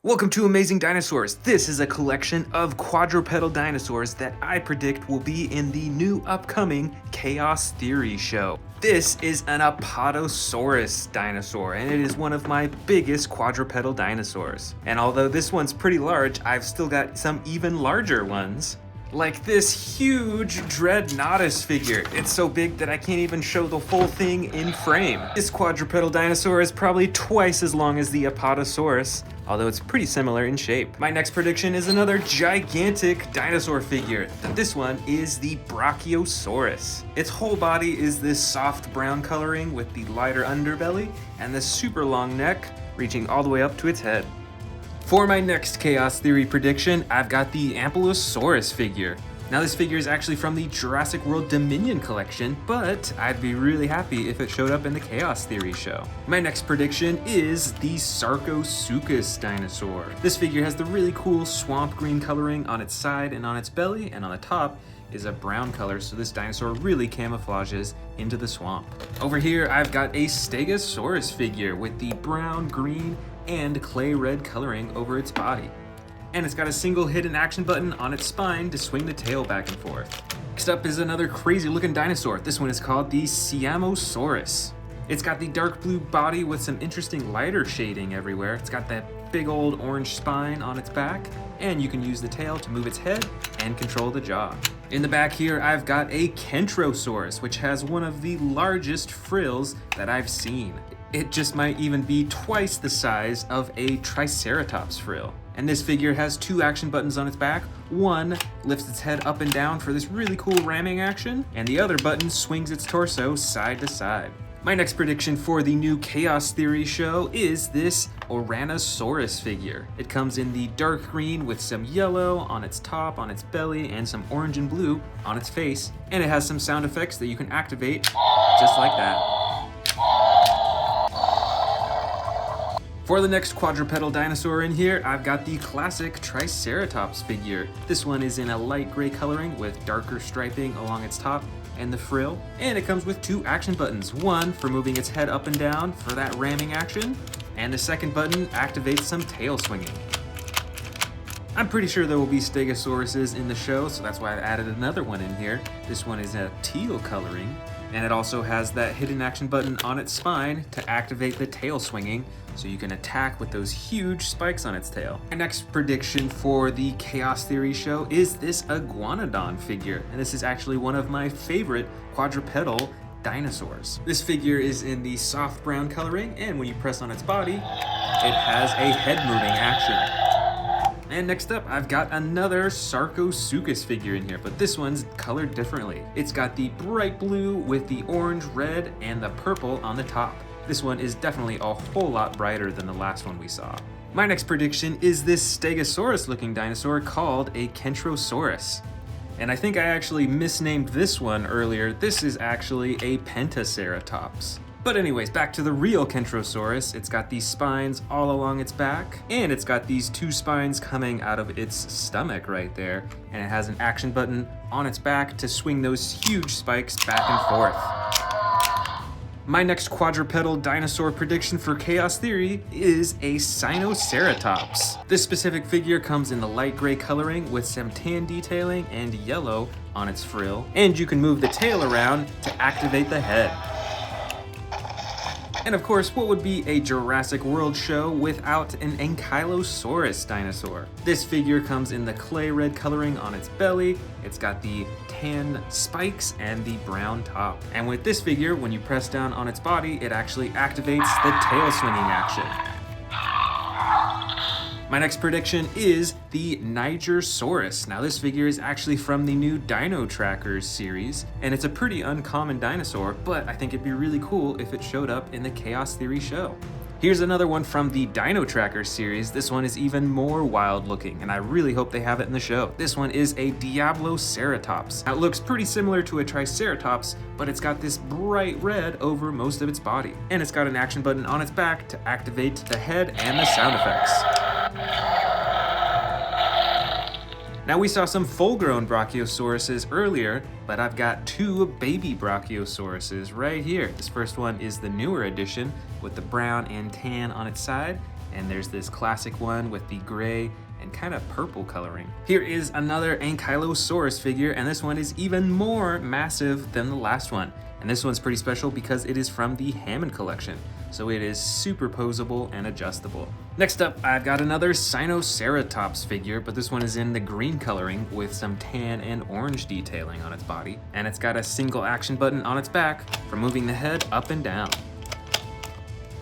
Welcome to Amazing Dinosaurs. This is a collection of quadrupedal dinosaurs that I predict will be in the new upcoming Chaos Theory show. This is an Apatosaurus dinosaur, and it is one of my biggest quadrupedal dinosaurs. And although this one's pretty large, I've still got some even larger ones. Like this huge Dreadnoughtus figure. It's so big that I can't even show the full thing in frame. This quadrupedal dinosaur is probably twice as long as the Apatosaurus, although it's pretty similar in shape. My next prediction is another gigantic dinosaur figure. This one is the Brachiosaurus. Its whole body is this soft brown coloring with the lighter underbelly and the super long neck reaching all the way up to its head. For my next Chaos Theory prediction, I've got the Apatosaurus figure. Now this figure is actually from the Jurassic World Dominion collection, but I'd be really happy if it showed up in the Chaos Theory show. My next prediction is the Sarcosuchus dinosaur. This figure has the really cool swamp green coloring on its side and on its belly, and on the top is a brown color, so this dinosaur really camouflages into the swamp. Over here, I've got a Stegosaurus figure with the brown, green, and clay red coloring over its body. And it's got a single hidden action button on its spine to swing the tail back and forth. Next up is another crazy looking dinosaur. This one is called the Spinosaurus. It's got the dark blue body with some interesting lighter shading everywhere. It's got that big old orange spine on its back, and you can use the tail to move its head and control the jaw. In the back here, I've got a Kentrosaurus, which has one of the largest frills that I've seen. It just might even be twice the size of a Triceratops frill. And this figure has two action buttons on its back. One lifts its head up and down for this really cool ramming action, and the other button swings its torso side to side. My next prediction for the new Chaos Theory show is this Ouranosaurus figure. It comes in the dark green with some yellow on its top, on its belly, and some orange and blue on its face, and it has some sound effects that you can activate just like that. For the next quadrupedal dinosaur in here, I've got the classic Triceratops figure. This one is in a light gray coloring with darker striping along its top and the frill, and it comes with two action buttons. One for moving its head up and down for that ramming action, and the second button activates some tail swinging. I'm pretty sure there will be Stegosauruses in the show, so that's why I added another one in here. This one is a teal coloring, and it also has that hidden action button on its spine to activate the tail swinging, so you can attack with those huge spikes on its tail. My next prediction for the Chaos Theory show is this Iguanodon figure, and this is actually one of my favorite quadrupedal dinosaurs. This figure is in the soft brown coloring, and when you press on its body, it has a head moving action. And next up, I've got another Sarcosuchus figure in here, but this one's colored differently. It's got the bright blue with the orange, red, and the purple on the top. This one is definitely a whole lot brighter than the last one we saw. My next prediction is this Stegosaurus looking dinosaur called a Kentrosaurus. And I think I actually misnamed this one earlier. This is actually a Pentaceratops. But anyways, back to the real Kentrosaurus. It's got these spines all along its back, and it's got these two spines coming out of its stomach right there, and it has an action button on its back to swing those huge spikes back and forth. My next quadrupedal dinosaur prediction for Chaos Theory is a Sinoceratops. This specific figure comes in the light gray coloring with some tan detailing and yellow on its frill, and you can move the tail around to activate the head. And of course, what would be a Jurassic World show without an Ankylosaurus dinosaur? This figure comes in the clay red coloring on its belly, it's got the tan spikes and the brown top. And with this figure, when you press down on its body, it actually activates the tail swinging action. My next prediction is the Nigersaurus. Now this figure is actually from the new Dino Trackers series, and it's a pretty uncommon dinosaur, but I think it'd be really cool if it showed up in the Chaos Theory show. Here's another one from the Dino Trackers series. This one is even more wild looking, and I really hope they have it in the show. This one is a Diabloceratops. Now it looks pretty similar to a Triceratops, but it's got this bright red over most of its body. And it's got an action button on its back to activate the head and the sound effects. Now we saw some full-grown Brachiosauruses earlier, but I've got two baby Brachiosauruses right here. This first one is the newer edition with the brown and tan on its side, and there's this classic one with the gray and kind of purple coloring. Here is another Ankylosaurus figure, and this one is even more massive than the last one. And this one's pretty special because it is from the Hammond collection, so it is super posable and adjustable. Next up, I've got another Sinoceratops figure, but this one is in the green coloring with some tan and orange detailing on its body, and it's got a single action button on its back for moving the head up and down.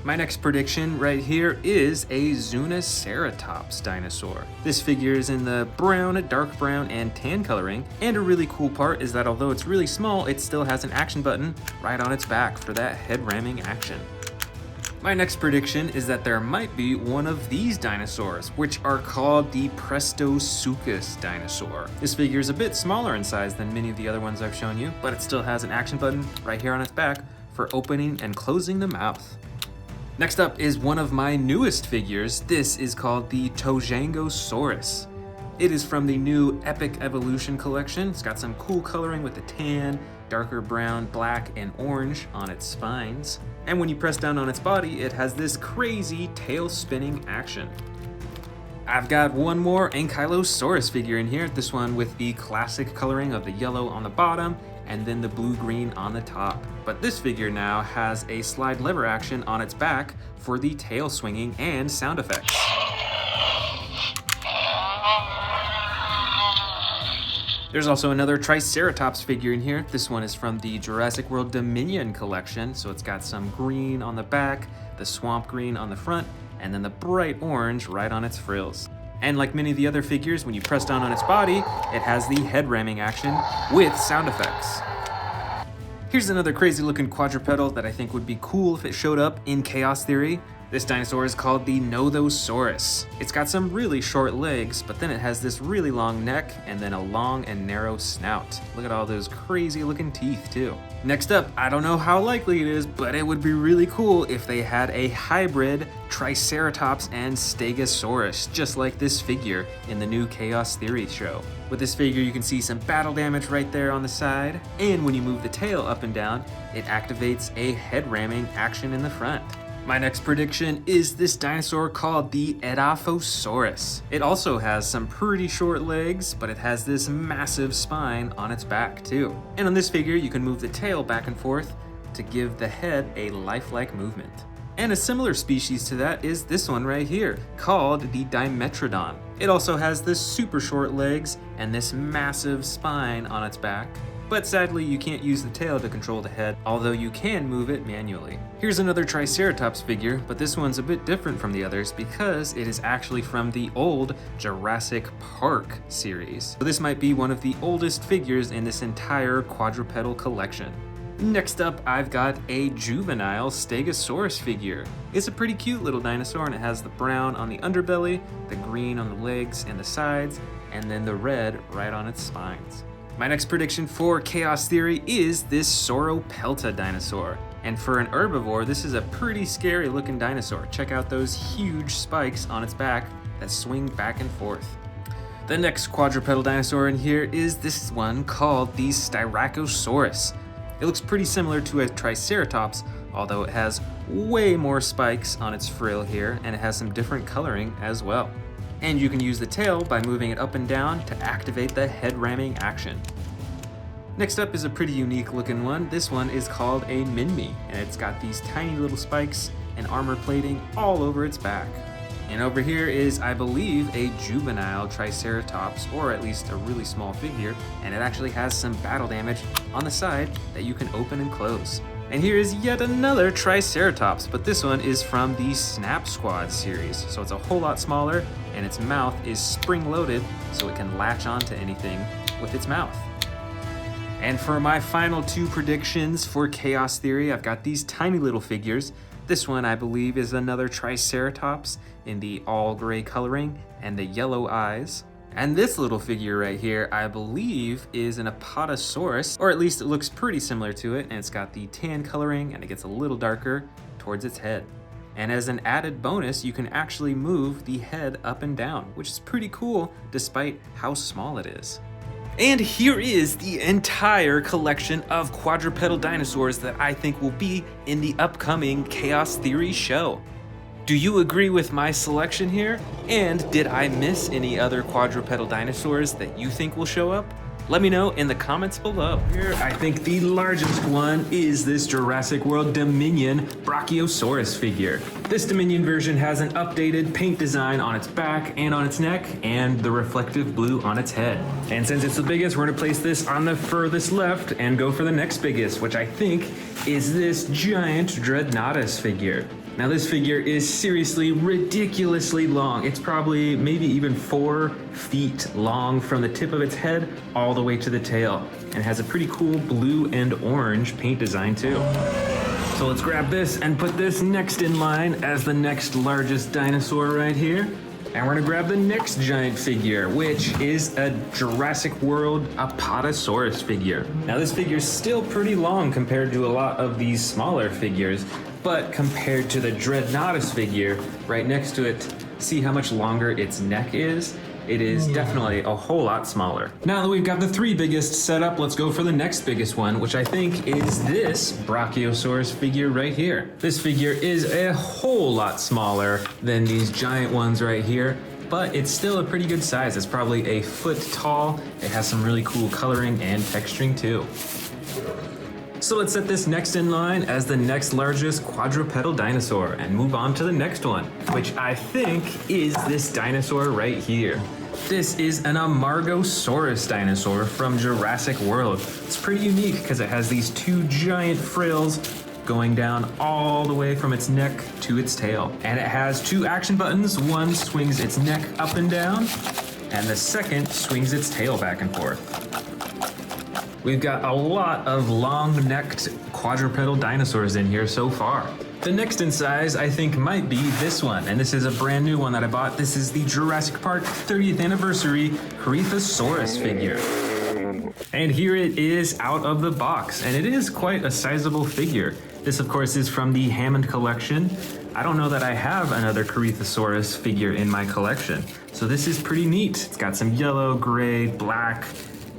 My next prediction right here is a Zuniceratops dinosaur. This figure is in the brown, dark brown, and tan coloring, and a really cool part is that although it's really small, it still has an action button right on its back for that head ramming action. My next prediction is that there might be one of these dinosaurs, which are called the Prestosuchus dinosaur. This figure is a bit smaller in size than many of the other ones I've shown you, but it still has an action button right here on its back for opening and closing the mouth. Next up is one of my newest figures. This is called the Tojangosaurus. It is from the new Epic Evolution collection. It's got some cool coloring with the tan, darker brown, black, and orange on its spines. And when you press down on its body, it has this crazy tail spinning action. I've got one more Ankylosaurus figure in here, this one with the classic coloring of the yellow on the bottom and then the blue-green on the top. But this figure now has a slide lever action on its back for the tail swinging and sound effects. There's also another Triceratops figure in here. This one is from the Jurassic World Dominion collection, so it's got some green on the back, the swamp green on the front, and then the bright orange right on its frills. And like many of the other figures, when you press down on its body, it has the head ramming action with sound effects. Here's another crazy looking quadrupedal that I think would be cool if it showed up in Chaos Theory. This dinosaur is called the Nothosaurus. It's got some really short legs, but then it has this really long neck and then a long and narrow snout. Look at all those crazy looking teeth too. Next up, I don't know how likely it is, but it would be really cool if they had a hybrid Triceratops and Stegosaurus, just like this figure in the new Chaos Theory show. With this figure, you can see some battle damage right there on the side, and when you move the tail up and down, it activates a head ramming action in the front. My next prediction is this dinosaur called the Apatosaurus. It also has some pretty short legs, but it has this massive spine on its back too. And on this figure, you can move the tail back and forth to give the head a lifelike movement. And a similar species to that is this one right here, called the Dimetrodon. It also has this super short legs and this massive spine on its back. But sadly, you can't use the tail to control the head, although you can move it manually. Here's another Triceratops figure, but this one's a bit different from the others because it is actually from the old Jurassic Park series. So this might be one of the oldest figures in this entire quadrupedal collection. Next up, I've got a juvenile Stegosaurus figure. It's a pretty cute little dinosaur, and it has the brown on the underbelly, the green on the legs and the sides, and then the red right on its spines. My next prediction for Chaos Theory is this Sauropelta dinosaur. And for an herbivore, this is a pretty scary looking dinosaur. Check out those huge spikes on its back that swing back and forth. The next quadrupedal dinosaur in here is this one called the Styracosaurus. It looks pretty similar to a Triceratops, although it has way more spikes on its frill here, and it has some different coloring as well. And you can use the tail by moving it up and down to activate the head ramming action. Next up is a pretty unique looking one. This one is called a Minmi, and it's got these tiny little spikes and armor plating all over its back. And over here is, I believe, a juvenile Triceratops, or at least a really small figure, and it actually has some battle damage on the side that you can open and close. And here is yet another Triceratops, but this one is from the Snap Squad series, so it's a whole lot smaller, and its mouth is spring-loaded, so it can latch onto anything with its mouth. And for my final two predictions for Chaos Theory, I've got these tiny little figures. This one, I believe, is another Triceratops in the all-gray coloring and the yellow eyes. And this little figure right here, I believe, is an Apatosaurus, or at least it looks pretty similar to it, and it's got the tan coloring, and it gets a little darker towards its head. And as an added bonus, you can actually move the head up and down, which is pretty cool despite how small it is. And here is the entire collection of quadrupedal dinosaurs that I think will be in the upcoming Chaos Theory show. Do you agree with my selection here? And did I miss any other quadrupedal dinosaurs that you think will show up? Let me know in the comments below. Here, I think the largest one is this Jurassic World Dominion Brachiosaurus figure. This Dominion version has an updated paint design on its back and on its neck, and the reflective blue on its head. And since it's the biggest, we're gonna place this on the furthest left and go for the next biggest, which I think is this giant Dreadnoughtus figure. Now this figure is seriously ridiculously long. It's probably maybe even 4 feet long from the tip of its head all the way to the tail. And it has a pretty cool blue and orange paint design too. So let's grab this and put this next in line as the next largest dinosaur right here. And we're gonna grab the next giant figure, which is a Jurassic World Apatosaurus figure. Now this figure is still pretty long compared to a lot of these smaller figures, but compared to the Dreadnoughtus figure right next to it, see how much longer its neck is? It is definitely a whole lot smaller. Now that we've got the 3 biggest set up, let's go for the next biggest one, which I think is this Brachiosaurus figure right here. This figure is a whole lot smaller than these giant ones right here, but it's still a pretty good size. It's probably a foot tall. It has some really cool coloring and texturing too. So let's set this next in line as the next largest quadrupedal dinosaur and move on to the next one, which I think is this dinosaur right here. This is an Amargosaurus dinosaur from Jurassic World. It's pretty unique because it has these 2 giant frills going down all the way from its neck to its tail. And it has 2 action buttons. One swings its neck up and down, and the second swings its tail back and forth. We've got a lot of long-necked quadrupedal dinosaurs in here so far. The next in size I think might be this one, and this is a brand new one that I bought. This is the Jurassic Park 30th anniversary Cretaceous figure. And here it is out of the box, and it is quite a sizable figure. This of course is from the Hammond collection. I don't know that I have another Cretaceous figure in my collection, so this is pretty neat. It's got some yellow, gray, black,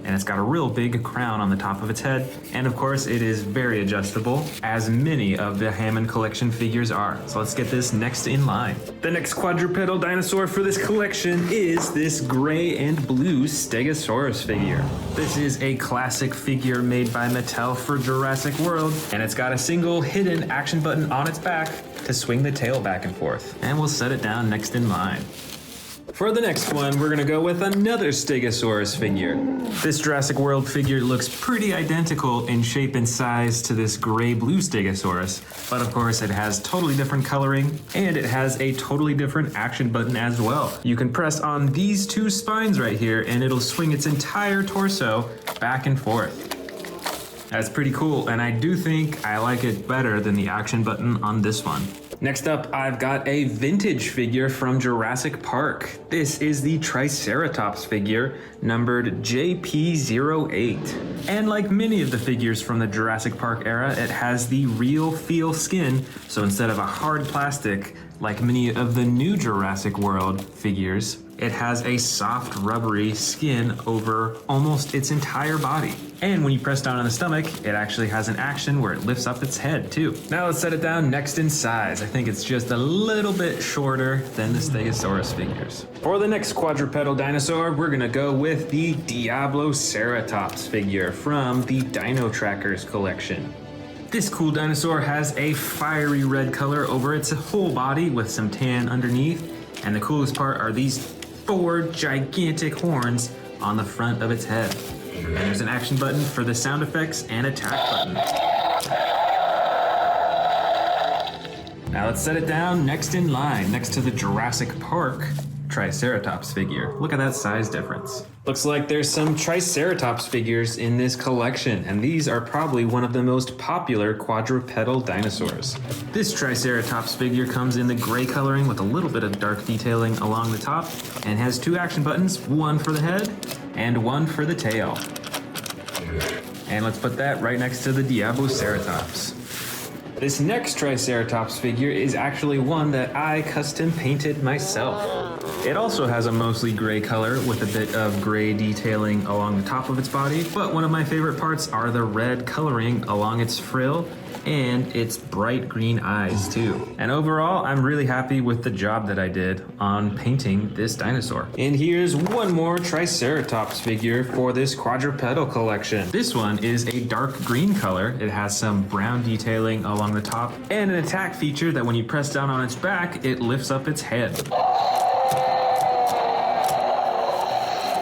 and it's got a real big crown on the top of its head. And of course, it is very adjustable, as many of the Hammond collection figures are. So let's get this next in line. The next quadrupedal dinosaur for this collection is this gray and blue Stegosaurus figure. This is a classic figure made by Mattel for Jurassic World, and it's got a single hidden action button on its back to swing the tail back and forth. And we'll set it down next in line. For the next one, we're gonna go with another Stegosaurus figure. This Jurassic World figure looks pretty identical in shape and size to this gray-blue Stegosaurus, but of course it has totally different coloring, and it has a totally different action button as well. You can press on these 2 spines right here, and it'll swing its entire torso back and forth. That's pretty cool, and I do think I like it better than the action button on this one. Next up, I've got a vintage figure from Jurassic Park. This is the Triceratops figure, numbered JP08. And like many of the figures from the Jurassic Park era, it has the real feel skin, so instead of a hard plastic, like many of the new Jurassic World figures, it has a soft, rubbery skin over almost its entire body. And when you press down on the stomach, it actually has an action where it lifts up its head too. Now let's set it down next in size. I think it's just a little bit shorter than the Stegosaurus figures. For the next quadrupedal dinosaur, we're gonna go with the Diabloceratops figure from the Dino Trackers collection. This cool dinosaur has a fiery red color over its whole body with some tan underneath. And the coolest part are these 4 gigantic horns on the front of its head. And there's an action button for the sound effects and attack button. Now let's set it down next in line, next to the Jurassic Park Triceratops figure. Look at that size difference. Looks like there's some Triceratops figures in this collection, and these are probably one of the most popular quadrupedal dinosaurs. This Triceratops figure comes in the gray coloring with a little bit of dark detailing along the top, and has 2 action buttons, one for the head and one for the tail. And let's put that right next to the Diabloceratops. This next Triceratops figure is actually one that I custom painted myself. It also has a mostly gray color with a bit of gray detailing along the top of its body, but one of my favorite parts are the red coloring along its frill and its bright green eyes too. And overall, I'm really happy with the job that I did on painting this dinosaur. And here's one more Triceratops figure for this quadrupedal collection. This one is a dark green color. It has some brown detailing along the top and an attack feature that when you press down on its back, it lifts up its head.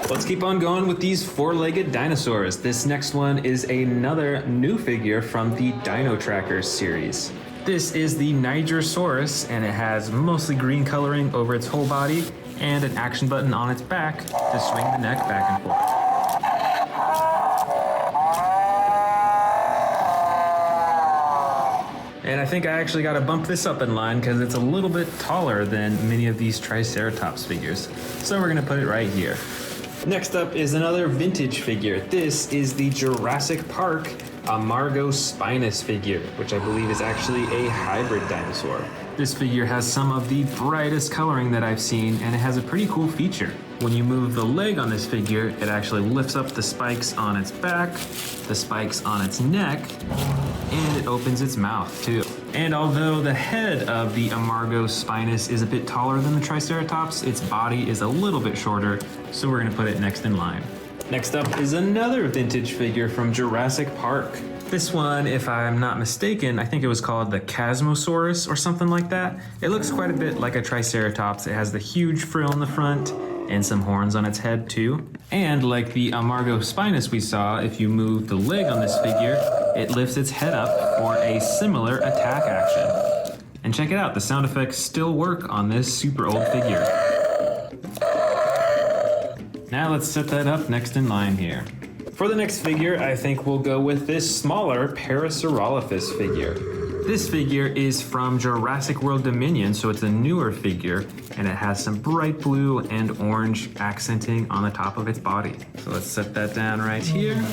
Let's keep on going with these four-legged dinosaurs. This next one is another new figure from the Dino Trackers series. This is the Nigersaurus, and it has mostly green coloring over its whole body and an action button on its back to swing the neck back and forth. And I think I actually got to bump this up in line because it's a little bit taller than many of these Triceratops figures. So we're going to put it right here. Next up is another vintage figure. This is the Jurassic Park Amargospinus figure, which I believe is actually a hybrid dinosaur. This figure has some of the brightest coloring that I've seen, and it has a pretty cool feature. When you move the leg on this figure, it actually lifts up the spikes on its back, the spikes on its neck, and it opens its mouth too. And although the head of the Amargospinus is a bit taller than the Triceratops, its body is a little bit shorter, so we're gonna put it next in line. Next up is another vintage figure from Jurassic Park. This one, if I'm not mistaken, I think it was called the Chasmosaurus or something like that. It looks quite a bit like a Triceratops. It has the huge frill in the front and some horns on its head too. And like the Amargospinus we saw, if you move the leg on this figure, it lifts its head up for a similar attack action. And check it out, the sound effects still work on this super old figure. Now let's set that up next in line here. For the next figure, I think we'll go with this smaller Parasaurolophus figure. This figure is from Jurassic World Dominion, so it's a newer figure, and it has some bright blue and orange accenting on the top of its body. So let's set that down right here.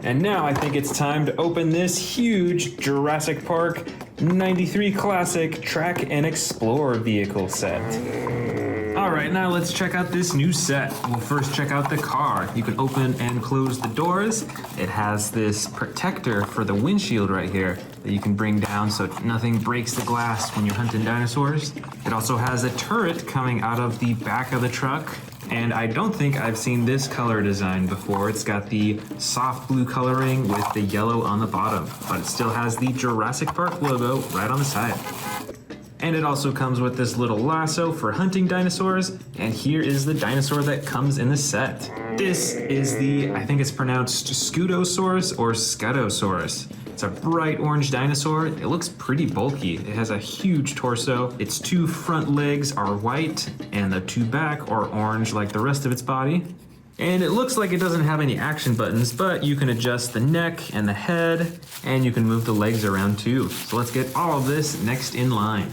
And now I think it's time to open this huge Jurassic Park 93 Classic Track and Explore vehicle set. Alright, now let's check out this new set. We'll first check out the car. You can open and close the doors. It has this protector for the windshield right here that you can bring down so nothing breaks the glass when you're hunting dinosaurs. It also has a turret coming out of the back of the truck. And I don't think I've seen this color design before. It's got the soft blue coloring with the yellow on the bottom, but it still has the Jurassic Park logo right on the side. And it also comes with this little lasso for hunting dinosaurs. And here is the dinosaur that comes in the set. This is the, I think it's pronounced Scutosaurus or Scutosaurus. It's a bright orange dinosaur. It looks pretty bulky. It has a huge torso. Its two front legs are white and the two back are orange like the rest of its body. And it looks like it doesn't have any action buttons, but you can adjust the neck and the head, and you can move the legs around too. So let's get all of this next in line.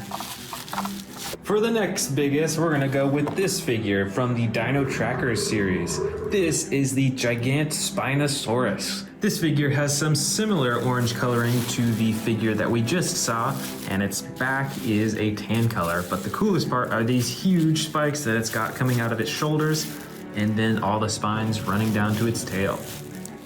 For the next biggest, we're gonna go with this figure from the Dino Trackers series. This is the Gigant Spinosaurus. This figure has some similar orange coloring to the figure that we just saw, and its back is a tan color. But the coolest part are these huge spikes that it's got coming out of its shoulders, and then all the spines running down to its tail.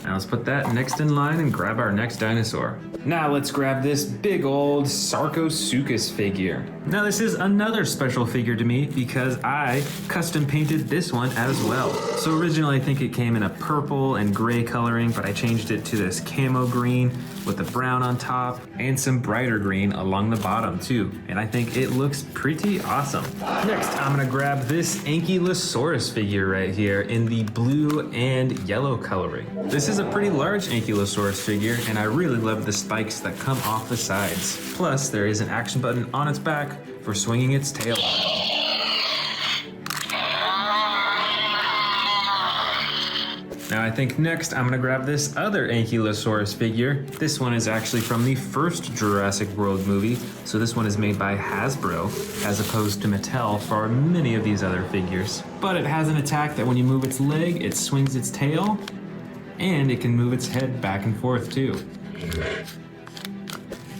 Now let's put that next in line and grab our next dinosaur. Now let's grab this big old Sarcosuchus figure. Now this is another special figure to me because I custom painted this one as well. So originally I think it came in a purple and gray coloring, but I changed it to this camo green with the brown on top and some brighter green along the bottom too. And I think it looks pretty awesome. Next, I'm gonna grab this Ankylosaurus figure right here in the blue and yellow coloring. This is a pretty large Ankylosaurus figure, and I really love the spikes that come off the sides. Plus, there is an action button on its back for swinging its tail. Now I think next I'm gonna grab this other Ankylosaurus figure. This one is actually from the first Jurassic World movie, so this one is made by Hasbro as opposed to Mattel for many of these other figures. But it has an attack that when you move its leg, it swings its tail, and it can move its head back and forth too.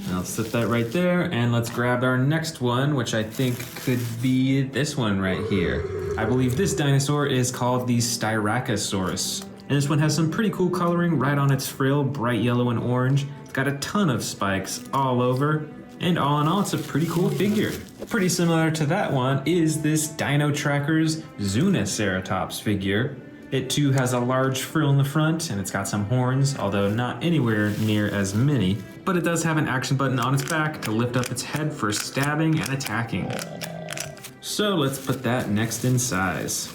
Now let's set that right there, and let's grab our next one, which I think could be this one right here. I believe this dinosaur is called the Styracosaurus. And this one has some pretty cool coloring right on its frill, bright yellow and orange. got a ton of spikes all over, and all in all, it's a pretty cool figure. Pretty similar to that one is this Dino Tracker's Zuniceratops figure. It too has a large frill in the front, and it's got some horns, although not anywhere near as many. But it does have an action button on its back to lift up its head for stabbing and attacking. So let's put that next in size.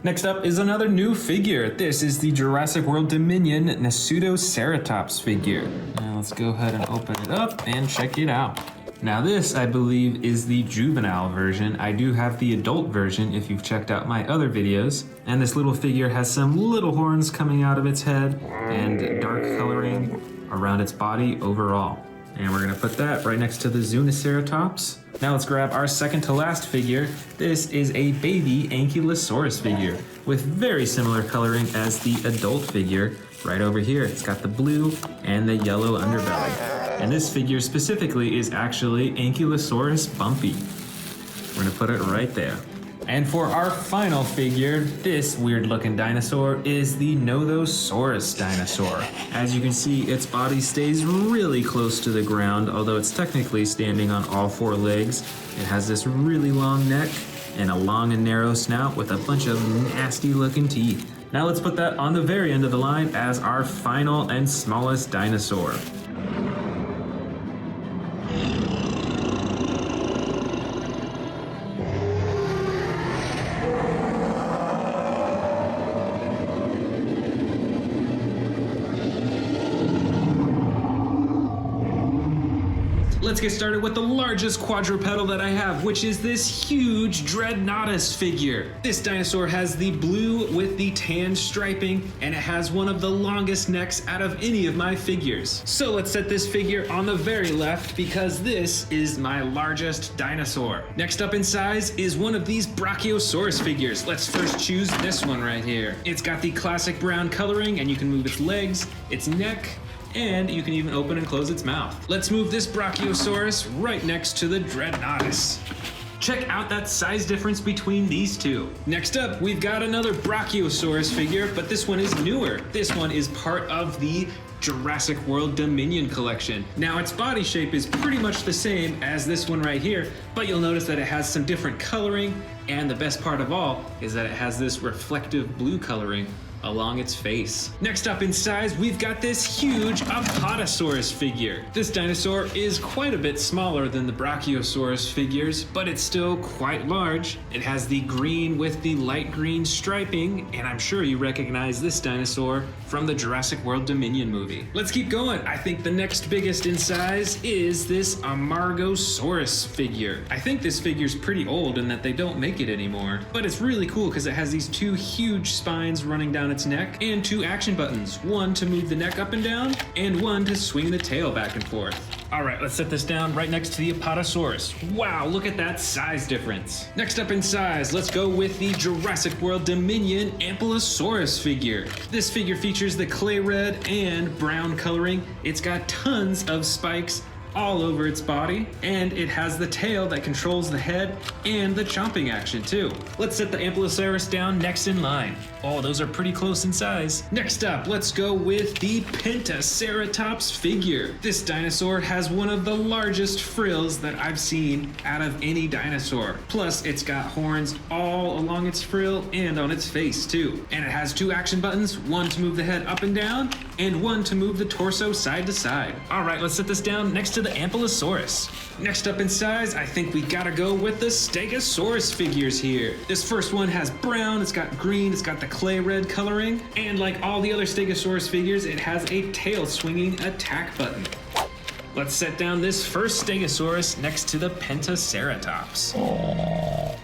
Next up is another new figure. This is the Jurassic World Dominion Pseudoceratops figure. Now let's go ahead and open it up and check it out. Now this, I believe, is the juvenile version. I do have the adult version if you've checked out my other videos. And this little figure has some little horns coming out of its head and dark coloring around its body overall. And we're gonna put that right next to the Zuniceratops. Now let's grab our second to last figure. This is a baby Ankylosaurus figure with very similar coloring as the adult figure right over here. It's got the blue and the yellow underbelly. And this figure specifically is actually Ankylosaurus Bumpy. We're gonna put it right there. And for our final figure, this weird looking dinosaur is the Nothosaurus dinosaur. As you can see, its body stays really close to the ground, although it's technically standing on all four legs. It has this really long neck and a long and narrow snout with a bunch of nasty looking teeth. Now let's put that on the very end of the line as our final and smallest dinosaur. Let's get started with the largest quadrupedal that I have, which is this huge Dreadnoughtus figure. This dinosaur has the blue with the tan striping, and it has one of the longest necks out of any of my figures. So let's set this figure on the very left because this is my largest dinosaur. Next up in size is one of these Brachiosaurus figures. Let's first choose this one right here. It's got the classic brown coloring, and you can move its legs, its neck, and you can even open and close its mouth. Let's move this Brachiosaurus right next to the Dreadnoughtus. Check out that size difference between these two. Next up, we've got another Brachiosaurus figure, but this one is newer. This one is part of the Jurassic World Dominion collection. Now its body shape is pretty much the same as this one right here, but you'll notice that it has some different coloring, and the best part of all is that it has this reflective blue coloring along its face. Next up in size, we've got this huge Apatosaurus figure. This dinosaur is quite a bit smaller than the Brachiosaurus figures, but it's still quite large. It has the green with the light green striping, and I'm sure you recognize this dinosaur from the Jurassic World Dominion movie. Let's keep going. I think the next biggest in size is this Amargosaurus figure. I think this figure's pretty old and that they don't make it anymore, but it's really cool because it has these two huge spines running down its neck and two action buttons, one to move the neck up and down and one to swing the tail back and forth. All right, let's set this down right next to the Apatosaurus. Wow, look at that size difference. Next up in size, let's go with the Jurassic World Dominion Apatosaurus figure. This figure features the clay red and brown coloring. It's got tons of spikes all over its body, and it has the tail that controls the head and the chomping action too. Let's set the Apatosaurus down next in line. Oh, those are pretty close in size. Next up, let's go with the Pentaceratops figure. This dinosaur has one of the largest frills that I've seen out of any dinosaur. Plus, it's got horns all along its frill and on its face too. And it has two action buttons, one to move the head up and down, and one to move the torso side to side. All right, let's set this down next to the Ankylosaurus. Next up in size, I think we gotta go with the Stegosaurus figures here. This first one has brown, it's got green, it's got the clay red coloring, and like all the other Stegosaurus figures, it has a tail swinging attack button. Let's set down this first Stegosaurus next to the Pentaceratops.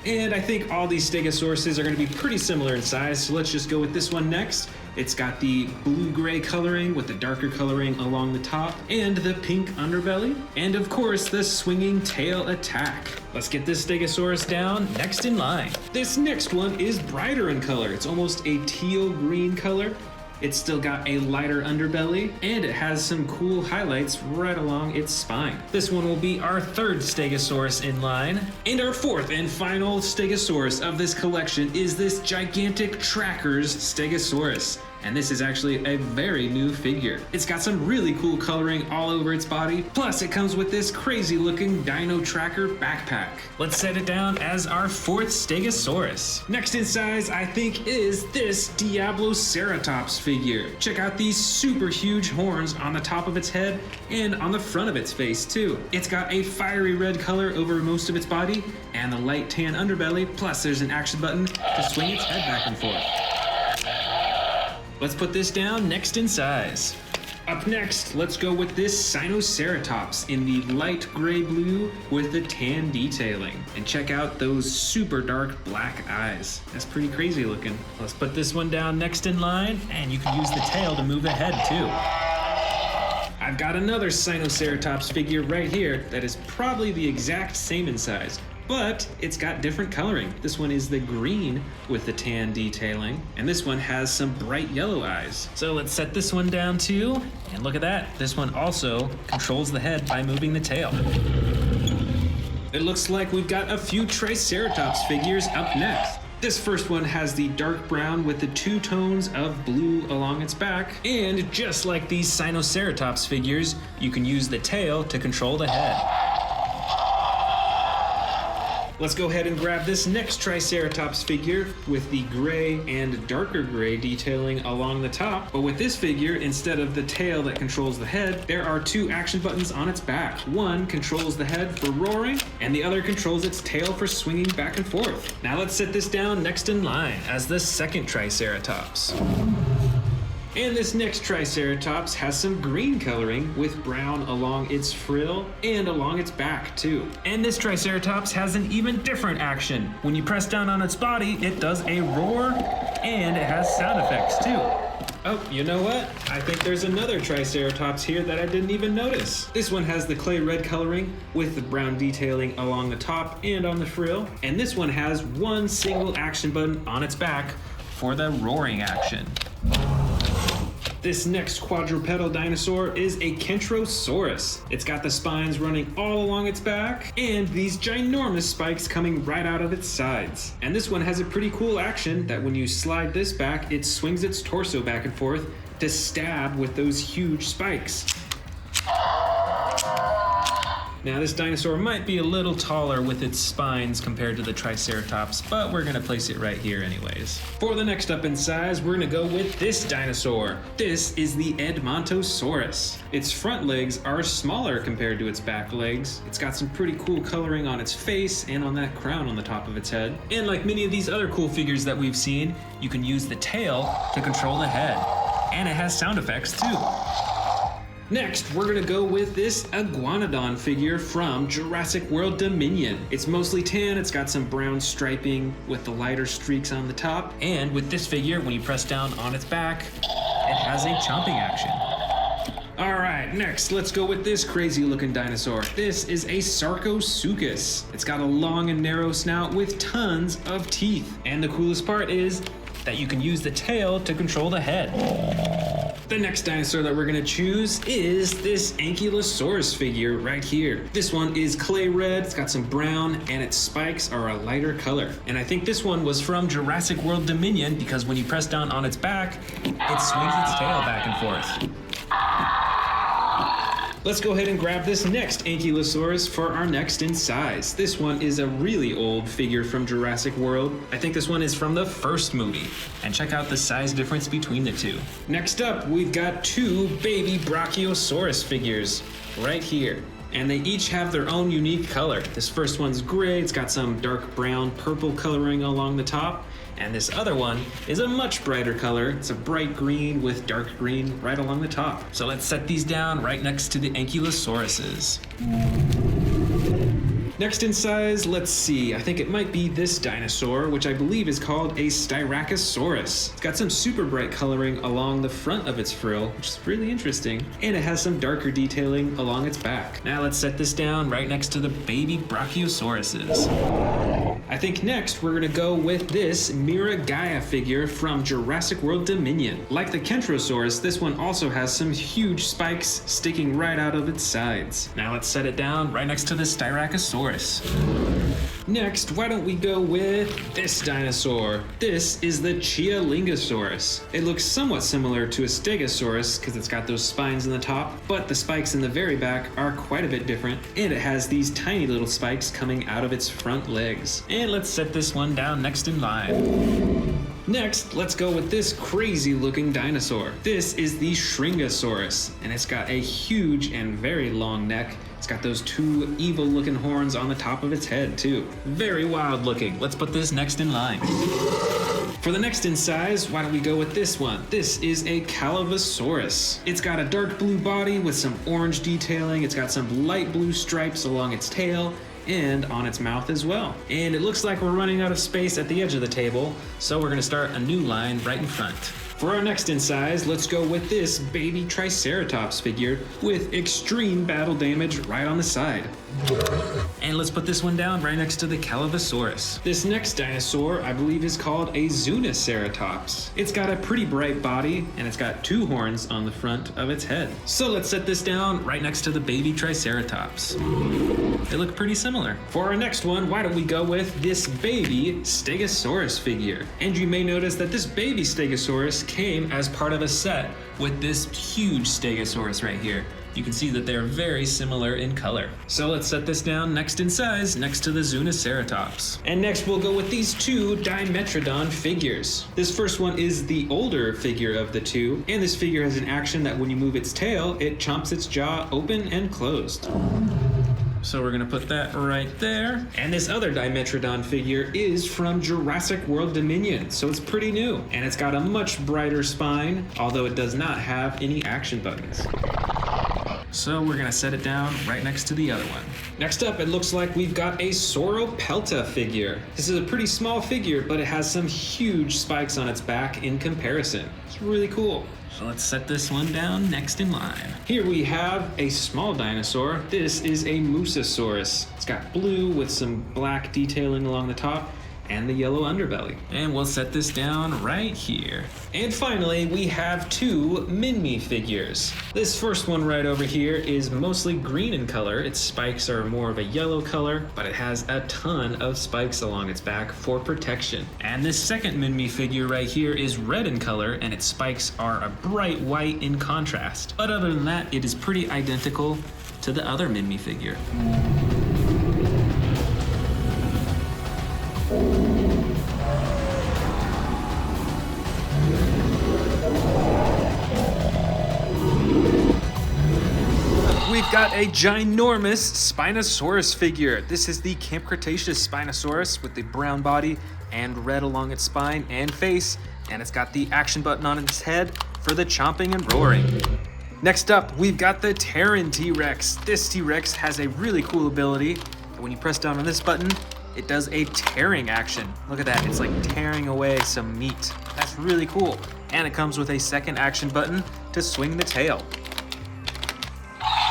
And I think all these Stegosauruses are gonna be pretty similar in size, so let's just go with this one next. It's got the blue-gray coloring with the darker coloring along the top and the pink underbelly. And of course, the swinging tail attack. Let's get this Stegosaurus down next in line. This next one is brighter in color. It's almost a teal green color. It's still got a lighter underbelly, and it has some cool highlights right along its spine. This one will be our third Stegosaurus in line. And our fourth and final Stegosaurus of this collection is this gigantic Tracker's Stegosaurus. And this is actually a very new figure. It's got some really cool coloring all over its body. Plus it comes with this crazy looking dino tracker backpack. Let's set it down as our fourth Stegosaurus. Next in size, I think, is this Diabloceratops figure. Check out these super huge horns on the top of its head and on the front of its face too. It's got a fiery red color over most of its body and a light tan underbelly, plus there's an action button to swing its head back and forth. Let's put this down next in size. Up next, let's go with this Spinosaurus in the light gray blue with the tan detailing. And check out those super dark black eyes. That's pretty crazy looking. Let's put this one down next in line, and you can use the tail to move the head too. I've got another Spinosaurus figure right here that is probably the exact same in size, but it's got different coloring. This one is the green with the tan detailing, and this one has some bright yellow eyes. So let's set this one down too, and look at that. This one also controls the head by moving the tail. It looks like we've got a few Triceratops figures up next. This first one has the dark brown with the two tones of blue along its back, and just like these Spinosaurus figures, you can use the tail to control the head. Let's go ahead and grab this next Triceratops figure with the gray and darker gray detailing along the top. But with this figure, instead of the tail that controls the head, there are two action buttons on its back. One controls the head for roaring, and the other controls its tail for swinging back and forth. Now let's set this down next in line as the second Triceratops. And this next Triceratops has some green coloring with brown along its frill and along its back too. And this Triceratops has an even different action. When you press down on its body, it does a roar and it has sound effects too. Oh, you know what? I think there's another Triceratops here that I didn't even notice. This one has the clay red coloring with the brown detailing along the top and on the frill. And this one has one single action button on its back for the roaring action. This next quadrupedal dinosaur is a Kentrosaurus. It's got the spines running all along its back and these ginormous spikes coming right out of its sides. And this one has a pretty cool action that when you slide this back, it swings its torso back and forth to stab with those huge spikes. Now this dinosaur might be a little taller with its spines compared to the Triceratops, but we're gonna place it right here anyways. For the next up in size, we're gonna go with this dinosaur. This is the Edmontosaurus. Its front legs are smaller compared to its back legs. It's got some pretty cool coloring on its face and on that crown on the top of its head. And like many of these other cool figures that we've seen, you can use the tail to control the head. And it has sound effects too. Next, we're gonna go with this Iguanodon figure from Jurassic World Dominion. It's mostly tan, it's got some brown striping with the lighter streaks on the top. And with this figure, when you press down on its back, it has a chomping action. All right, next, let's go with this crazy looking dinosaur. This is a Sarcosuchus. It's got a long and narrow snout with tons of teeth. And the coolest part is that you can use the tail to control the head. The next dinosaur that we're gonna choose is this Ankylosaurus figure right here. This one is clay red, it's got some brown, and its spikes are a lighter color. And I think this one was from Jurassic World Dominion because when you press down on its back, it swings its tail back and forth. Let's go ahead and grab this next Ankylosaurus for our next in size. This one is a really old figure from Jurassic World. I think this one is from the first movie. And check out the size difference between the two. Next up, we've got two baby Brachiosaurus figures right here. And they each have their own unique color. This first one's gray, it's got some dark brown purple coloring along the top. And this other one is a much brighter color. It's a bright green with dark green right along the top. So let's set these down right next to the Ankylosauruses. Next in size, let's see, I think it might be this dinosaur, which I believe is called a Styracosaurus. It's got some super bright coloring along the front of its frill, which is really interesting, and it has some darker detailing along its back. Now let's set this down right next to the baby Brachiosauruses. I think next we're gonna go with this Miragaia figure from Jurassic World Dominion. Like the Kentrosaurus, this one also has some huge spikes sticking right out of its sides. Now let's set it down right next to the Styracosaurus. Next, why don't we go with this dinosaur? This is the Chialingosaurus. It looks somewhat similar to a Stegosaurus because it's got those spines in the top, but the spikes in the very back are quite a bit different, and it has these tiny little spikes coming out of its front legs. And let's set this one down next in line. Next, let's go with this crazy looking dinosaur. This is the Shringosaurus, and it's got a huge and very long neck. It's got those two evil looking horns on the top of its head too. Very wild looking. Let's put this next in line. For the next in size, why don't we go with this one? This is a Calavosaurus. It's got a dark blue body with some orange detailing. It's got some light blue stripes along its tail and on its mouth as well. And it looks like we're running out of space at the edge of the table, so we're gonna start a new line right in front. For our next in size, let's go with this baby Triceratops figure with extreme battle damage right on the side. And let's put this one down right next to the Calavosaurus. This next dinosaur, I believe, is called a Zuniceratops. It's got a pretty bright body, and it's got two horns on the front of its head. So let's set this down right next to the baby Triceratops. They look pretty similar. For our next one, why don't we go with this baby Stegosaurus figure? And you may notice that this baby Stegosaurus came as part of a set with this huge Stegosaurus right here. You can see that they're very similar in color. So let's set this down next in size, next to the Zuniceratops. And next we'll go with these two Dimetrodon figures. This first one is the older figure of the two, and this figure has an action that when you move its tail, it chomps its jaw open and closed. So we're gonna put that right there. And this other Dimetrodon figure is from Jurassic World Dominion, so it's pretty new. And it's got a much brighter spine, although it does not have any action buttons. So we're gonna set it down right next to the other one. Next up, it looks like we've got a Sauropelta figure. This is a pretty small figure, but it has some huge spikes on its back in comparison. It's really cool. So let's set this one down next in line. Here we have a small dinosaur. This is a Mosasaurus. It's got blue with some black detailing along the top and the yellow underbelly. And we'll set this down right here. And finally, we have two Minmi figures. This first one right over here is mostly green in color. Its spikes are more of a yellow color, but it has a ton of spikes along its back for protection. And this second Minmi figure right here is red in color, and its spikes are a bright white in contrast. But other than that, it is pretty identical to the other Minmi figure. We've got a ginormous Spinosaurus figure. This is the Camp Cretaceous Spinosaurus with the brown body and red along its spine and face, and it's got the action button on its head for the chomping and roaring. Next up, we've got the Terran T-Rex. This T-Rex has a really cool ability. When you press down on this button, it does a tearing action. Look at that, it's like tearing away some meat. That's really cool. And it comes with a second action button to swing the tail.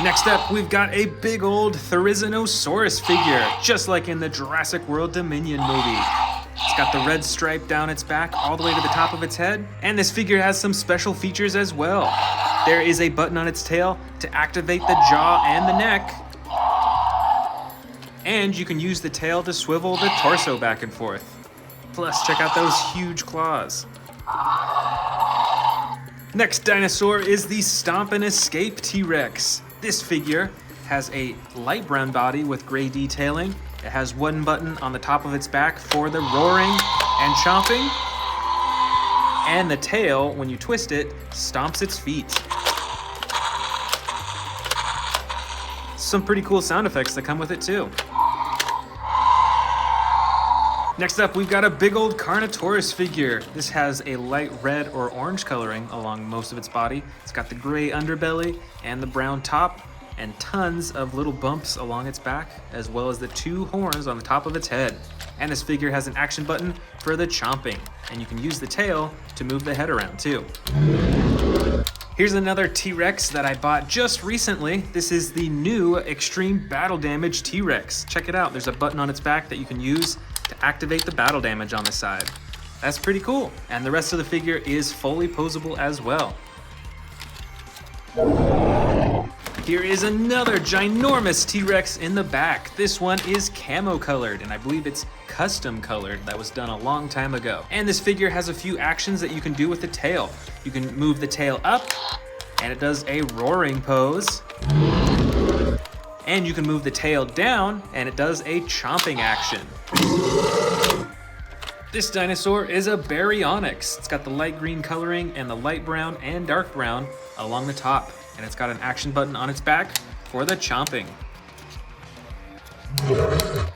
Next up, we've got a big old Therizinosaurus figure, just like in the Jurassic World Dominion movie. It's got the red stripe down its back all the way to the top of its head, and this figure has some special features as well. There is a button on its tail to activate the jaw and the neck, and you can use the tail to swivel the torso back and forth. Plus, check out those huge claws. Next dinosaur is the Stomp and Escape T-Rex. This figure has a light brown body with gray detailing. It has one button on the top of its back for the roaring and chomping. And the tail, when you twist it, stomps its feet. Some pretty cool sound effects that come with it too. Next up, we've got a big old Carnotaurus figure. This has a light red or orange coloring along most of its body. It's got the gray underbelly and the brown top, and tons of little bumps along its back, as well as the two horns on the top of its head. And this figure has an action button for the chomping, and you can use the tail to move the head around too. Here's another T-Rex that I bought just recently. This is the new Extreme Battle Damage T-Rex. Check it out, there's a button on its back that you can use to activate the battle damage on the side. That's pretty cool. And the rest of the figure is fully posable as well. Here is another ginormous T-Rex in the back. This one is camo colored, and I believe it's custom colored. That was done a long time ago. And this figure has a few actions that you can do with the tail. You can move the tail up, and it does a roaring pose. And you can move the tail down, and it does a chomping action. This dinosaur is a Baryonyx. It's got the light green coloring and the light brown and dark brown along the top. And it's got an action button on its back for the chomping.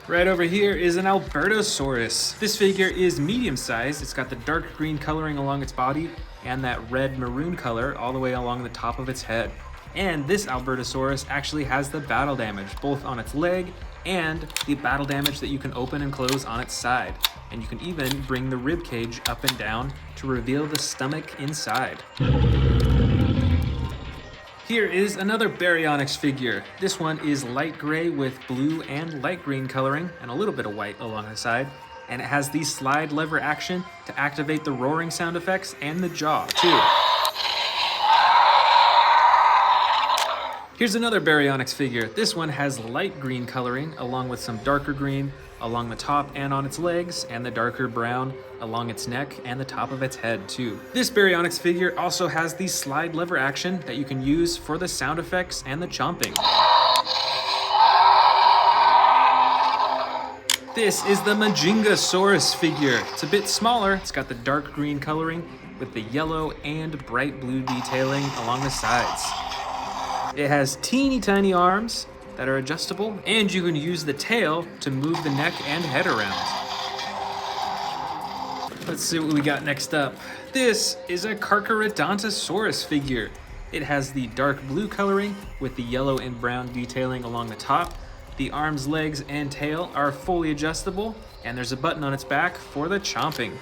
Right over here is an Apatosaurus. This figure is medium sized. It's got the dark green coloring along its body and that red maroon color all the way along the top of its head. And this Apatosaurus actually has the battle damage, both on its leg and the battle damage that you can open and close on its side. And you can even bring the rib cage up and down to reveal the stomach inside. Here is another Baryonyx figure. This one is light gray with blue and light green coloring and a little bit of white along the side. And it has the slide lever action to activate the roaring sound effects and the jaw too. Here's another Baryonyx figure. This one has light green coloring along with some darker green along the top and on its legs, and the darker brown along its neck and the top of its head too. This Baryonyx figure also has the slide lever action that you can use for the sound effects and the chomping. This is the Majingasaurus figure. It's a bit smaller. It's got the dark green coloring with the yellow and bright blue detailing along the sides. It has teeny tiny arms that are adjustable, and you can use the tail to move the neck and head around. Let's see what we got next up. This is a Quadrupedal figure. It has the dark blue coloring with the yellow and brown detailing along the top. The arms, legs, and tail are fully adjustable, and there's a button on its back for the chomping.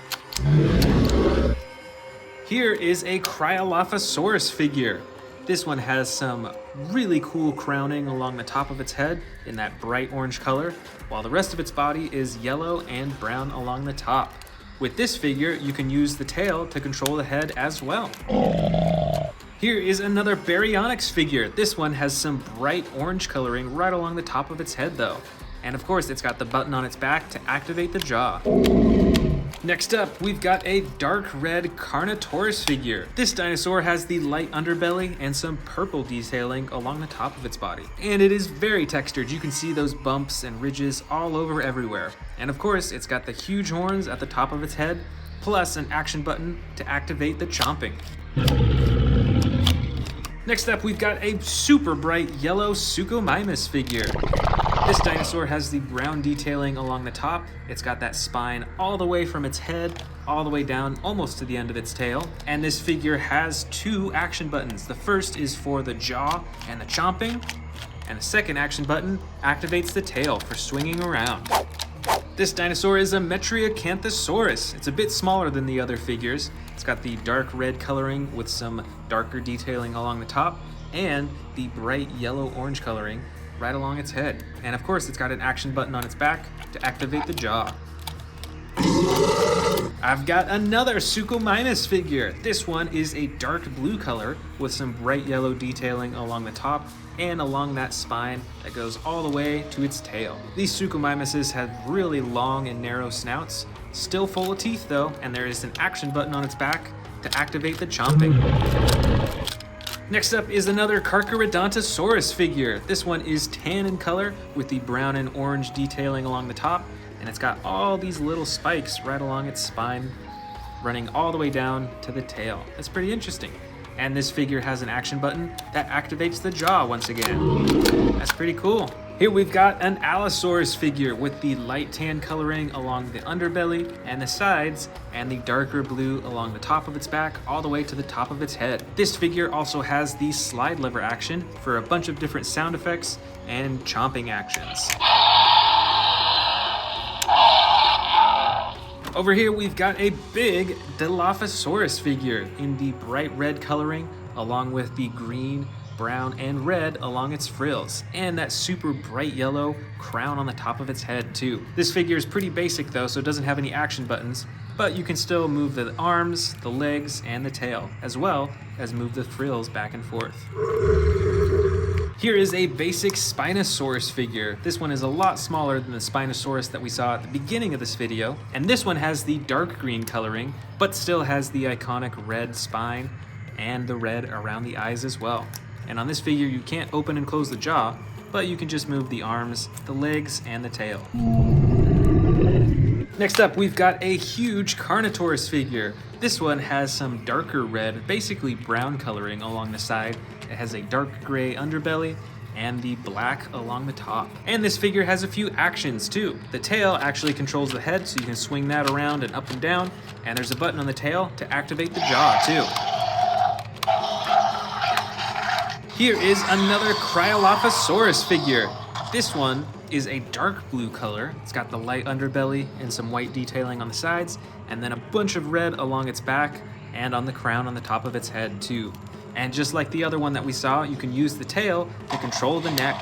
Here is a Cryolophosaurus figure. This one has some really cool crowning along the top of its head in that bright orange color, while the rest of its body is yellow and brown along the top. With this figure, you can use the tail to control the head as well. Here is another Baryonyx figure. This one has some bright orange coloring right along the top of its head though. And of course, it's got the button on its back to activate the jaw. Next up, we've got a dark red Carnotaurus figure. This dinosaur has the light underbelly and some purple detailing along the top of its body. And it is very textured. You can see those bumps and ridges all over everywhere. And of course, it's got the huge horns at the top of its head, plus an action button to activate the chomping. Next up, we've got a super bright yellow Suchomimus figure. This dinosaur has the brown detailing along the top. It's got that spine all the way from its head, all the way down almost to the end of its tail. And this figure has two action buttons. The first is for the jaw and the chomping, and the second action button activates the tail for swinging around. This dinosaur is a Metriacanthosaurus. It's a bit smaller than the other figures. It's got the dark red coloring with some darker detailing along the top, and the bright yellow-orange coloring right along its head. And of course, it's got an action button on its back to activate the jaw. I've got another Suchomimus figure. This one is a dark blue color with some bright yellow detailing along the top and along that spine that goes all the way to its tail. These Suchomimuses have really long and narrow snouts, still full of teeth though, and there is an action button on its back to activate the chomping. Next up is another Carcharodontosaurus figure. This one is tan in color with the brown and orange detailing along the top, and it's got all these little spikes right along its spine, running all the way down to the tail. That's pretty interesting. And this figure has an action button that activates the jaw once again. That's pretty cool. Here we've got an Allosaurus figure with the light tan coloring along the underbelly and the sides, and the darker blue along the top of its back all the way to the top of its head. This figure also has the slide lever action for a bunch of different sound effects and chomping actions. Over here we've got a big Dilophosaurus figure in the bright red coloring along with the green, brown, and red along its frills, and that super bright yellow crown on the top of its head too. This figure is pretty basic though, so it doesn't have any action buttons, but you can still move the arms, the legs, and the tail, as well as move the frills back and forth. Here is a basic Spinosaurus figure. This one is a lot smaller than the Spinosaurus that we saw at the beginning of this video, and this one has the dark green coloring, but still has the iconic red spine and the red around the eyes as well. And on this figure, you can't open and close the jaw, but you can just move the arms, the legs, and the tail. Next up, we've got a huge Carnotaurus figure. This one has some darker red, basically brown coloring along the side. It has a dark gray underbelly and the black along the top. And this figure has a few actions too. The tail actually controls the head, so you can swing that around and up and down, and there's a button on the tail to activate the jaw too. Here is another Cryolophosaurus figure. This one is a dark blue color. It's got the light underbelly and some white detailing on the sides, and then a bunch of red along its back and on the crown on the top of its head too. And just like the other one that we saw, you can use the tail to control the neck.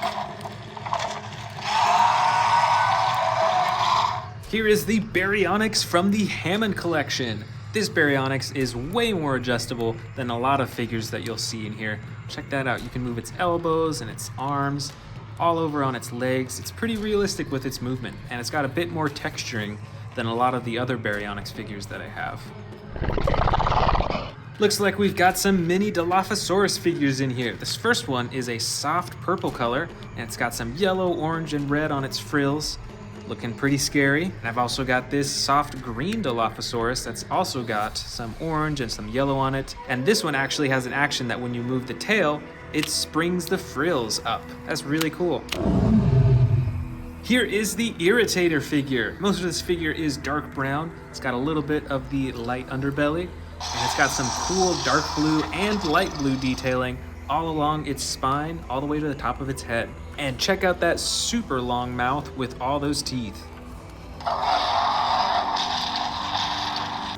Here is the Baryonyx from the Hammond collection. This Baryonyx is way more adjustable than a lot of figures that you'll see in here. Check that out. You can move its elbows and its arms, all over on its legs. It's pretty realistic with its movement, and it's got a bit more texturing than a lot of the other Baryonyx figures that I have. Looks like we've got some mini Dilophosaurus figures in here. This first one is a soft purple color, and it's got some yellow, orange, and red on its frills. Looking pretty scary. And I've also got this soft green Dilophosaurus that's also got some orange and some yellow on it. And this one actually has an action that when you move the tail, it springs the frills up. That's really cool. Here is the Irritator figure. Most of this figure is dark brown. It's got a little bit of the light underbelly, and it's got some cool dark blue and light blue detailing all along its spine, all the way to the top of its head. And check out that super long mouth with all those teeth.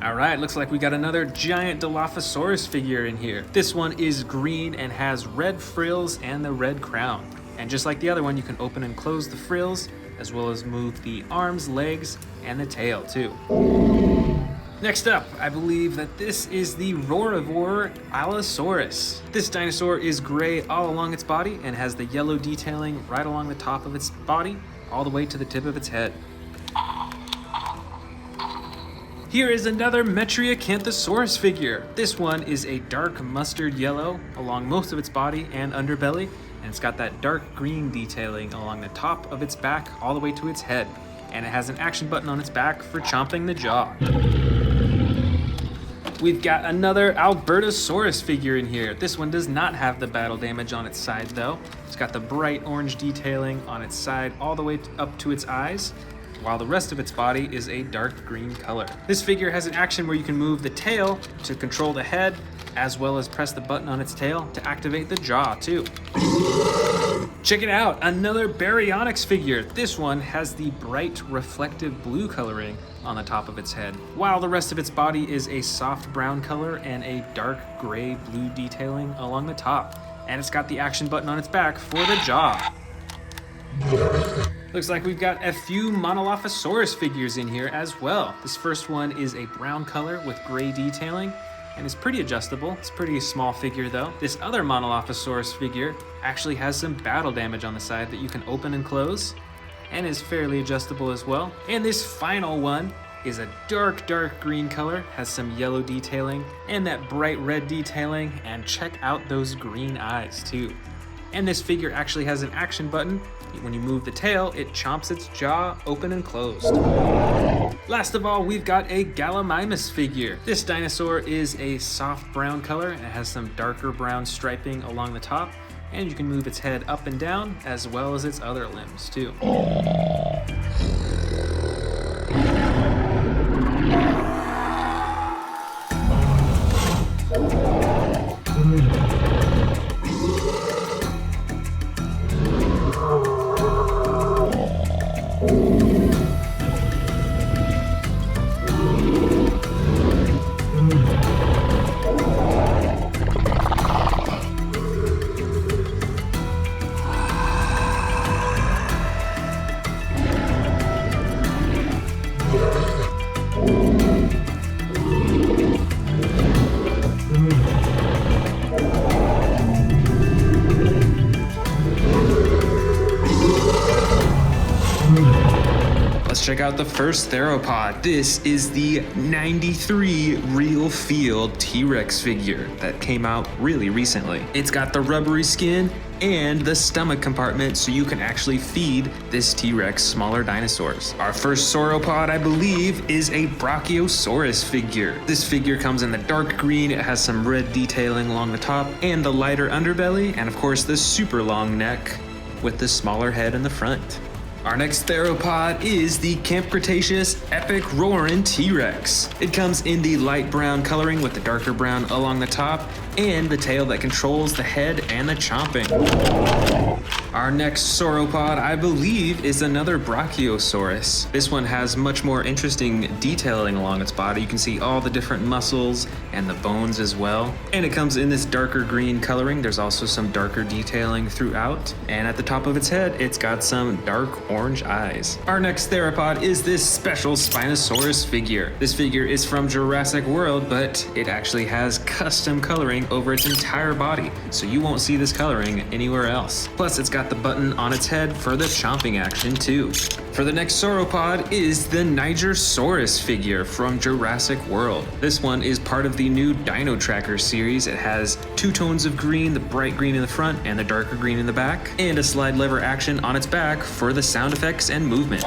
All right, looks like we got another giant Dilophosaurus figure in here. This one is green and has red frills and the red crown. And just like the other one, you can open and close the frills, as well as move the arms, legs, and the tail too. Next up, I believe that this is the Roarivore Allosaurus. This dinosaur is gray all along its body and has the yellow detailing right along the top of its body, all the way to the tip of its head. Here is another Metriacanthosaurus figure. This one is a dark mustard yellow along most of its body and underbelly, and it's got that dark green detailing along the top of its back all the way to its head. And it has an action button on its back for chomping the jaw. We've got another Albertosaurus figure in here. This one does not have the battle damage on its side though. It's got the bright orange detailing on its side all the way up to its eyes, while the rest of its body is a dark green color. This figure has an action where you can move the tail to control the head, as well as press the button on its tail to activate the jaw too. Check it out, another Baryonyx figure. This one has the bright reflective blue coloring on the top of its head, while the rest of its body is a soft brown color and a dark gray blue detailing along the top. And it's got the action button on its back for the jaw. Looks like we've got a few Monolophosaurus figures in here as well. This first one is a brown color with gray detailing, and it's pretty adjustable. It's a pretty small figure though. This other Monolophosaurus figure actually has some battle damage on the side that you can open and close, and is fairly adjustable as well. And this final one is a dark green color, has some yellow detailing and that bright red detailing, and check out those green eyes too. And this figure actually has an action button. When you move the tail, it chomps its jaw open and closed. Last of all, we've got a Gallimimus figure. This dinosaur is a soft brown color and it has some darker brown striping along the top, and you can move its head up and down as well as its other limbs too. check out the first theropod. This is the 93 real feel T-Rex figure that came out really recently. It's got the rubbery skin and the stomach compartment so you can actually feed this T-Rex smaller dinosaurs. Our first sauropod, I believe, is a Brachiosaurus figure. This figure comes in the dark green, it has some red detailing along the top and the lighter underbelly, and of course the super long neck with the smaller head in the front. Our next theropod is the Camp Cretaceous Epic Roarin' T-Rex. It comes in the light brown coloring with the darker brown along the top and the tail that controls the head and the chomping. Our next sauropod, I believe, is another Brachiosaurus. This one has much more interesting detailing along its body. You can see all the different muscles and the bones as well. And it comes in this darker green coloring. There's also some darker detailing throughout. And at the top of its head, it's got some dark orange eyes. Our next theropod is this special Spinosaurus figure. This figure is from Jurassic World, but it actually has custom coloring over its entire body, so you won't see this coloring anywhere else. Plus, it's got the button on its head for the chomping action too. For the next sauropod is the Nigersaurus figure from Jurassic World. This one is part of the new Dino Tracker series. It has two tones of green, the bright green in the front and the darker green in the back, and a slide lever action on its back for the sound effects and movement.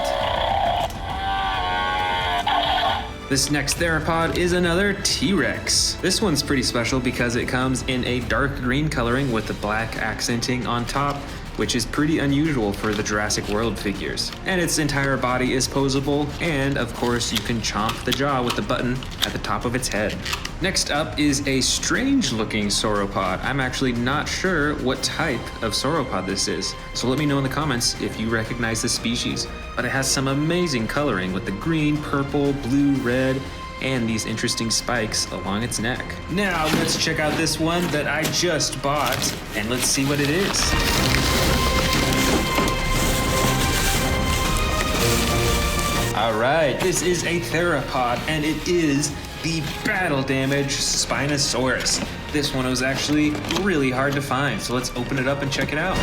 This next theropod is another T-Rex. This one's pretty special because it comes in a dark green coloring with the black accenting on top, which is pretty unusual for the Jurassic World figures. And its entire body is posable, and of course you can chomp the jaw with the button at the top of its head. Next up is a strange looking sauropod. I'm actually not sure what type of sauropod this is, so let me know in the comments if you recognize the species. But it has some amazing coloring with the green, purple, blue, red, and these interesting spikes along its neck. Now let's check out this one that I just bought, and let's see what it is. Alright, this is a theropod, and it is the battle damage Spinosaurus. This one was actually really hard to find, so let's open it up and check it out.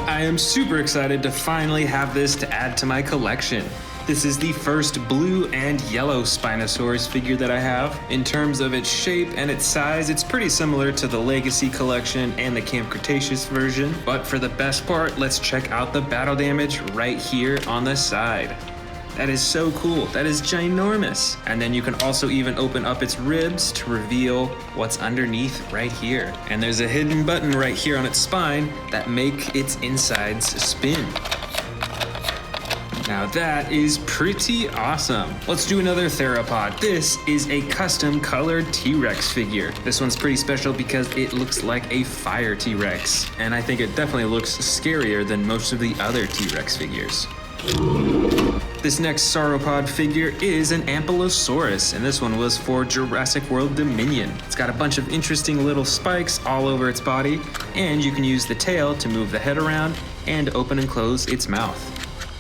I am super excited to finally have this to add to my collection. This is the first blue and yellow Spinosaurus figure that I have. In terms of its shape and its size, it's pretty similar to the Legacy collection and the Camp Cretaceous version. But for the best part, let's check out the battle damage right here on the side. That is so cool. That is ginormous. And then you can also even open up its ribs to reveal what's underneath right here. And there's a hidden button right here on its spine that make its insides spin. Now that is pretty awesome. Let's do another theropod. This is a custom colored T-Rex figure. This one's pretty special because it looks like a fire T-Rex. And I think it definitely looks scarier than most of the other T-Rex figures. This next sauropod figure is an Apatosaurus, and this one was for Jurassic World Dominion. It's got a bunch of interesting little spikes all over its body, and you can use the tail to move the head around and open and close its mouth.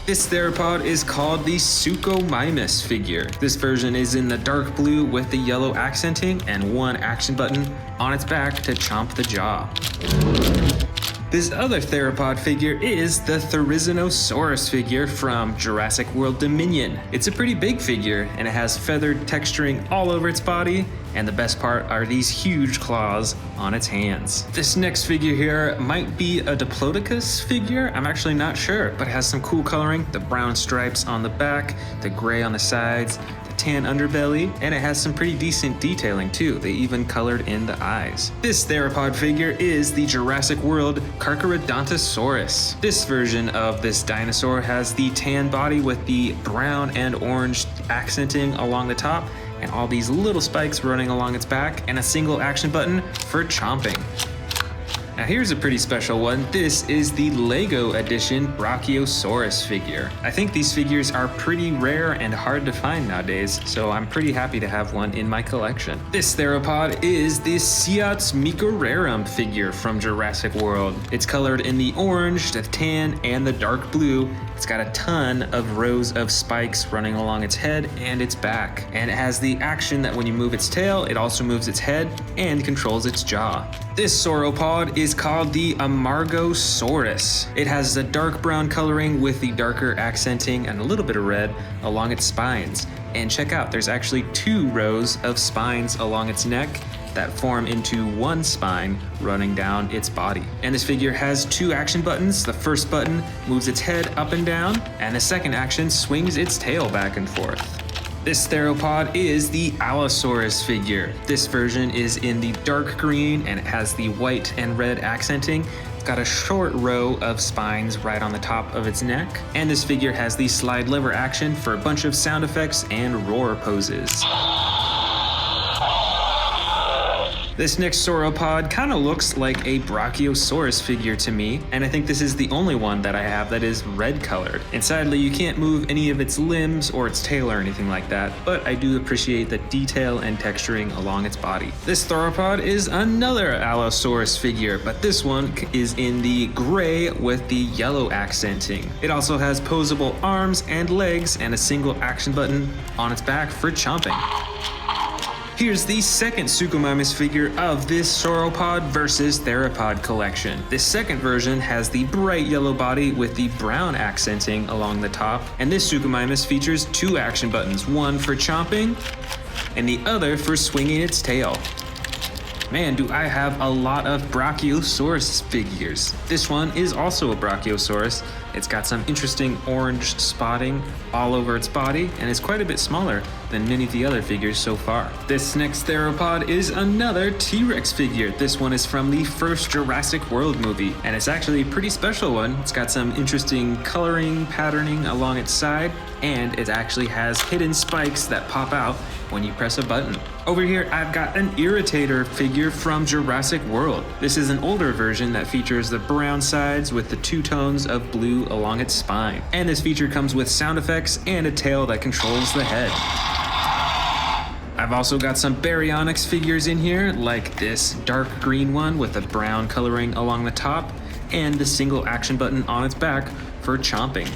This theropod is called the Suchomimus figure. This version is in the dark blue with the yellow accenting and one action button on its back to chomp the jaw. This other theropod figure is the Therizinosaurus figure from Jurassic World Dominion. It's a pretty big figure, and it has feathered texturing all over its body, and the best part are these huge claws on its hands. This next figure here might be a Diplodocus figure, I'm actually not sure, but it has some cool coloring, the brown stripes on the back, the gray on the sides, tan underbelly, and it has some pretty decent detailing too. They even colored in the eyes. This theropod figure is the Jurassic World Carcharodontosaurus. This version of this dinosaur has the tan body with the brown and orange accenting along the top, and all these little spikes running along its back, and a single action button for chomping. Now here's a pretty special one. This is the Lego edition Brachiosaurus figure. I think these figures are pretty rare and hard to find nowadays, so I'm pretty happy to have one in my collection. This theropod is the Siatsmicrorarum figure from Jurassic World. It's colored in the orange, the tan, and the dark blue. It's got a ton of rows of spikes running along its head and its back. And it has the action that when you move its tail, it also moves its head and controls its jaw. This sauropod is called the Amargosaurus. It has the dark brown coloring with the darker accenting and a little bit of red along its spines. And check out, there's actually 2 rows of spines along its neck that form into one spine running down its body. And this figure has 2 action buttons. The first button moves its head up and down, and the second action swings its tail back and forth. This theropod is the Allosaurus figure. This version is in the dark green and it has the white and red accenting. It's got a short row of spines right on the top of its neck. And this figure has the slide lever action for a bunch of sound effects and roar poses. This next sauropod kind of looks like a Brachiosaurus figure to me, and I think this is the only one that I have that is red colored. And sadly, you can't move any of its limbs or its tail or anything like that, but I do appreciate the detail and texturing along its body. This theropod is another Allosaurus figure, but this one is in the gray with the yellow accenting. It also has posable arms and legs and a single action button on its back for chomping. Here's the second Suchomimus figure of this sauropod versus theropod collection. This second version has the bright yellow body with the brown accenting along the top, and this Suchomimus features 2 action buttons, one for chomping and the other for swinging its tail. Man, do I have a lot of Brachiosaurus figures. This one is also a Brachiosaurus. It's got some interesting orange spotting all over its body, and it's quite a bit smaller than many of the other figures so far. This next theropod is another T-Rex figure. This one is from the first Jurassic World movie, and it's actually a pretty special one. It's got some interesting coloring, patterning along its side, and it actually has hidden spikes that pop out when you press a button. Over here, I've got an Irritator figure from Jurassic World. This is an older version that features the brown sides with the 2 tones of blue along its spine. And this feature comes with sound effects and a tail that controls the head. I've also got some Baryonyx figures in here, like this dark green one with the brown coloring along the top and the single action button on its back for chomping.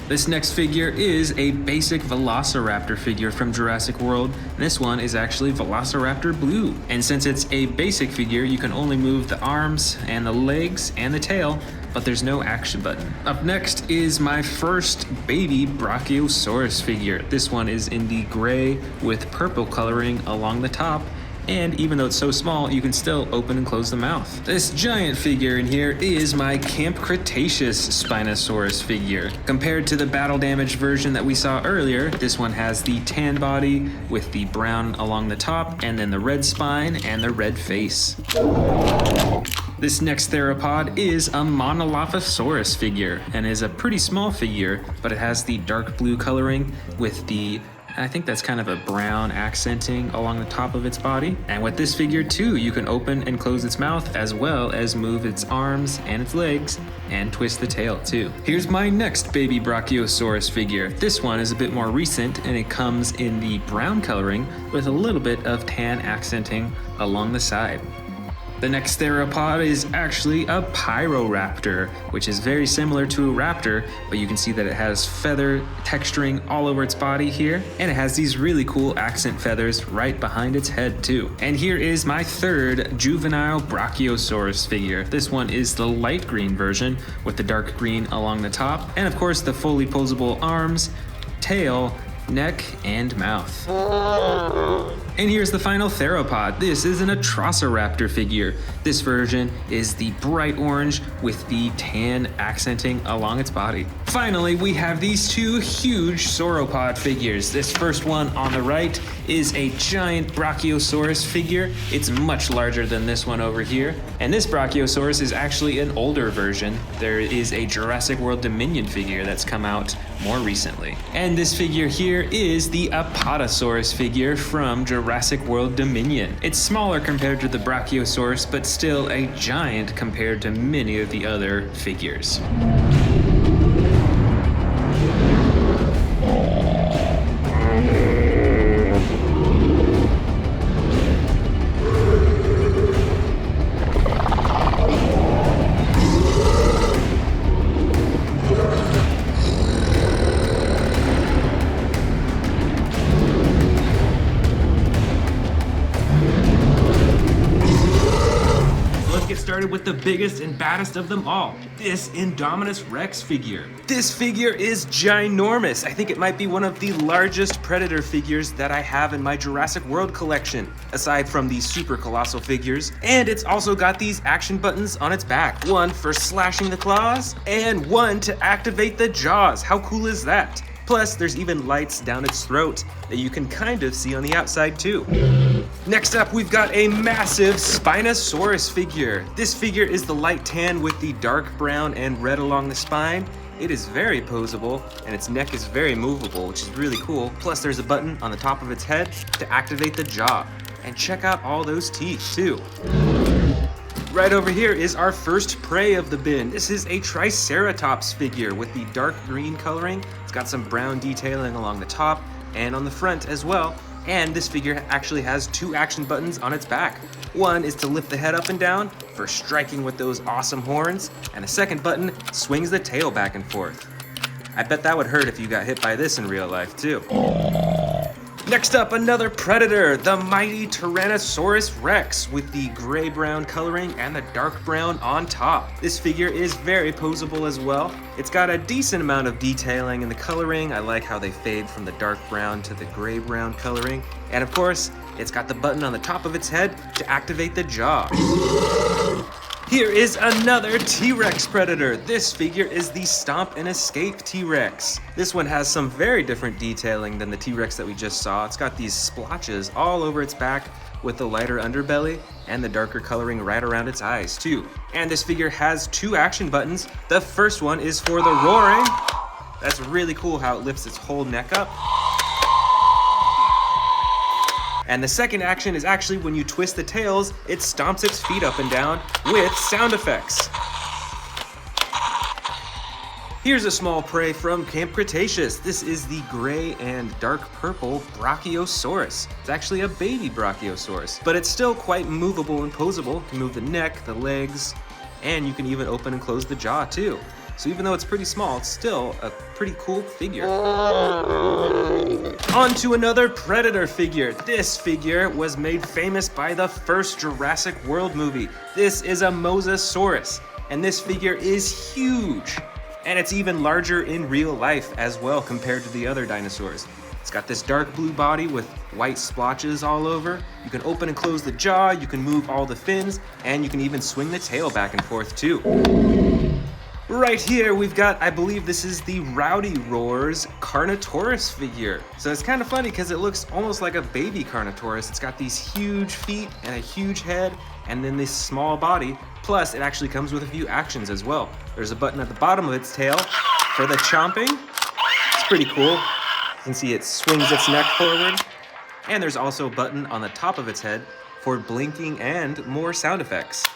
This next figure is a basic Velociraptor figure from Jurassic World. This one is actually Velociraptor Blue. And since it's a basic figure, you can only move the arms and the legs and the tail, but there's no action button. Up next is my first baby Brachiosaurus figure. This one is in the gray with purple coloring along the top. And even though it's so small, you can still open and close the mouth. This giant figure in here is my Camp Cretaceous Spinosaurus figure. Compared to the battle damaged version that we saw earlier, this one has the tan body with the brown along the top, and then the red spine and the red face. This next theropod is a Monolophosaurus figure, and is a pretty small figure, but it has the dark blue coloring with the I think that's kind of a brown accenting along the top of its body. And with this figure too, you can open and close its mouth as well as move its arms and its legs and twist the tail too. Here's my next baby Brachiosaurus figure. This one is a bit more recent and it comes in the brown coloring with a little bit of tan accenting along the side. The next theropod is actually a Pyroraptor, which is very similar to a raptor, but you can see that it has feather texturing all over its body here, and it has these really cool accent feathers right behind its head too. And here is my third juvenile Brachiosaurus figure. This one is the light green version with the dark green along the top, and of course the fully posable arms, tail, neck, and mouth. And here's the final theropod. This is an Atrociraptor figure. This version is the bright orange with the tan accenting along its body. Finally, we have these 2 huge sauropod figures. This first one on the right is a giant Brachiosaurus figure. It's much larger than this one over here. And this Brachiosaurus is actually an older version. There is a Jurassic World Dominion figure that's come out more recently. And this figure here is the Apatosaurus figure from Jurassic World Dominion. It's smaller compared to the Brachiosaurus, but still a giant compared to many of the other figures. started with the biggest and baddest of them all, this Indominus Rex figure. This figure is ginormous. I think it might be one of the largest Predator figures that I have in my Jurassic World collection, aside from these super colossal figures. And it's also got these action buttons on its back, one for slashing the claws and one to activate the jaws. How cool is that? Plus, there's even lights down its throat that you can kind of see on the outside too. Next up, we've got a massive Spinosaurus figure. This figure is the light tan with the dark brown and red along the spine. It is very posable, and its neck is very movable, which is really cool. Plus, there's a button on the top of its head to activate the jaw. And check out all those teeth too. Right over here is our first prey of the bin. This is a Triceratops figure with the dark green coloring. It's got some brown detailing along the top and on the front as well. And this figure actually has two action buttons on its back. One is to lift the head up and down for striking with those awesome horns, and the second button swings the tail back and forth. I bet that would hurt if you got hit by this in real life too. Next up, another Predator, the mighty Tyrannosaurus Rex with the gray-brown coloring and the dark brown on top. This figure is very posable as well. It's got a decent amount of detailing in the coloring. I like how they fade from the dark brown to the gray-brown coloring. And of course, it's got the button on the top of its head to activate the jaw. Here is another T-Rex Predator. This figure is the Stomp and Escape T-Rex. This one has some very different detailing than the T-Rex that we just saw. It's got these splotches all over its back with the lighter underbelly and the darker coloring right around its eyes too. And this figure has two action buttons. The first one is for the roaring. That's really cool how it lifts its whole neck up. And the second action is actually when you twist the tails, it stomps its feet up and down with sound effects. Here's a small prey from Camp Cretaceous. This is the gray and dark purple Brachiosaurus. It's actually a baby Brachiosaurus, but it's still quite movable and posable. You can move the neck, the legs, and you can even open and close the jaw too. So even though it's pretty small, it's still a pretty cool figure. On to another Predator figure. This figure was made famous by the first Jurassic World movie. This is a Mosasaurus, and this figure is huge. And it's even larger in real life as well compared to the other dinosaurs. It's got this dark blue body with white splotches all over. You can open and close the jaw, you can move all the fins, and you can even swing the tail back and forth too. Right here, we've got, I believe this is the Rowdy Roars Carnotaurus figure. So it's kind of funny because it looks almost like a baby Carnotaurus. It's got these huge feet and a huge head and then this small body. Plus, it actually comes with a few actions as well. There's a button at the bottom of its tail for the chomping. It's pretty cool. You can see it swings its neck forward. And there's also a button on the top of its head for blinking and more sound effects.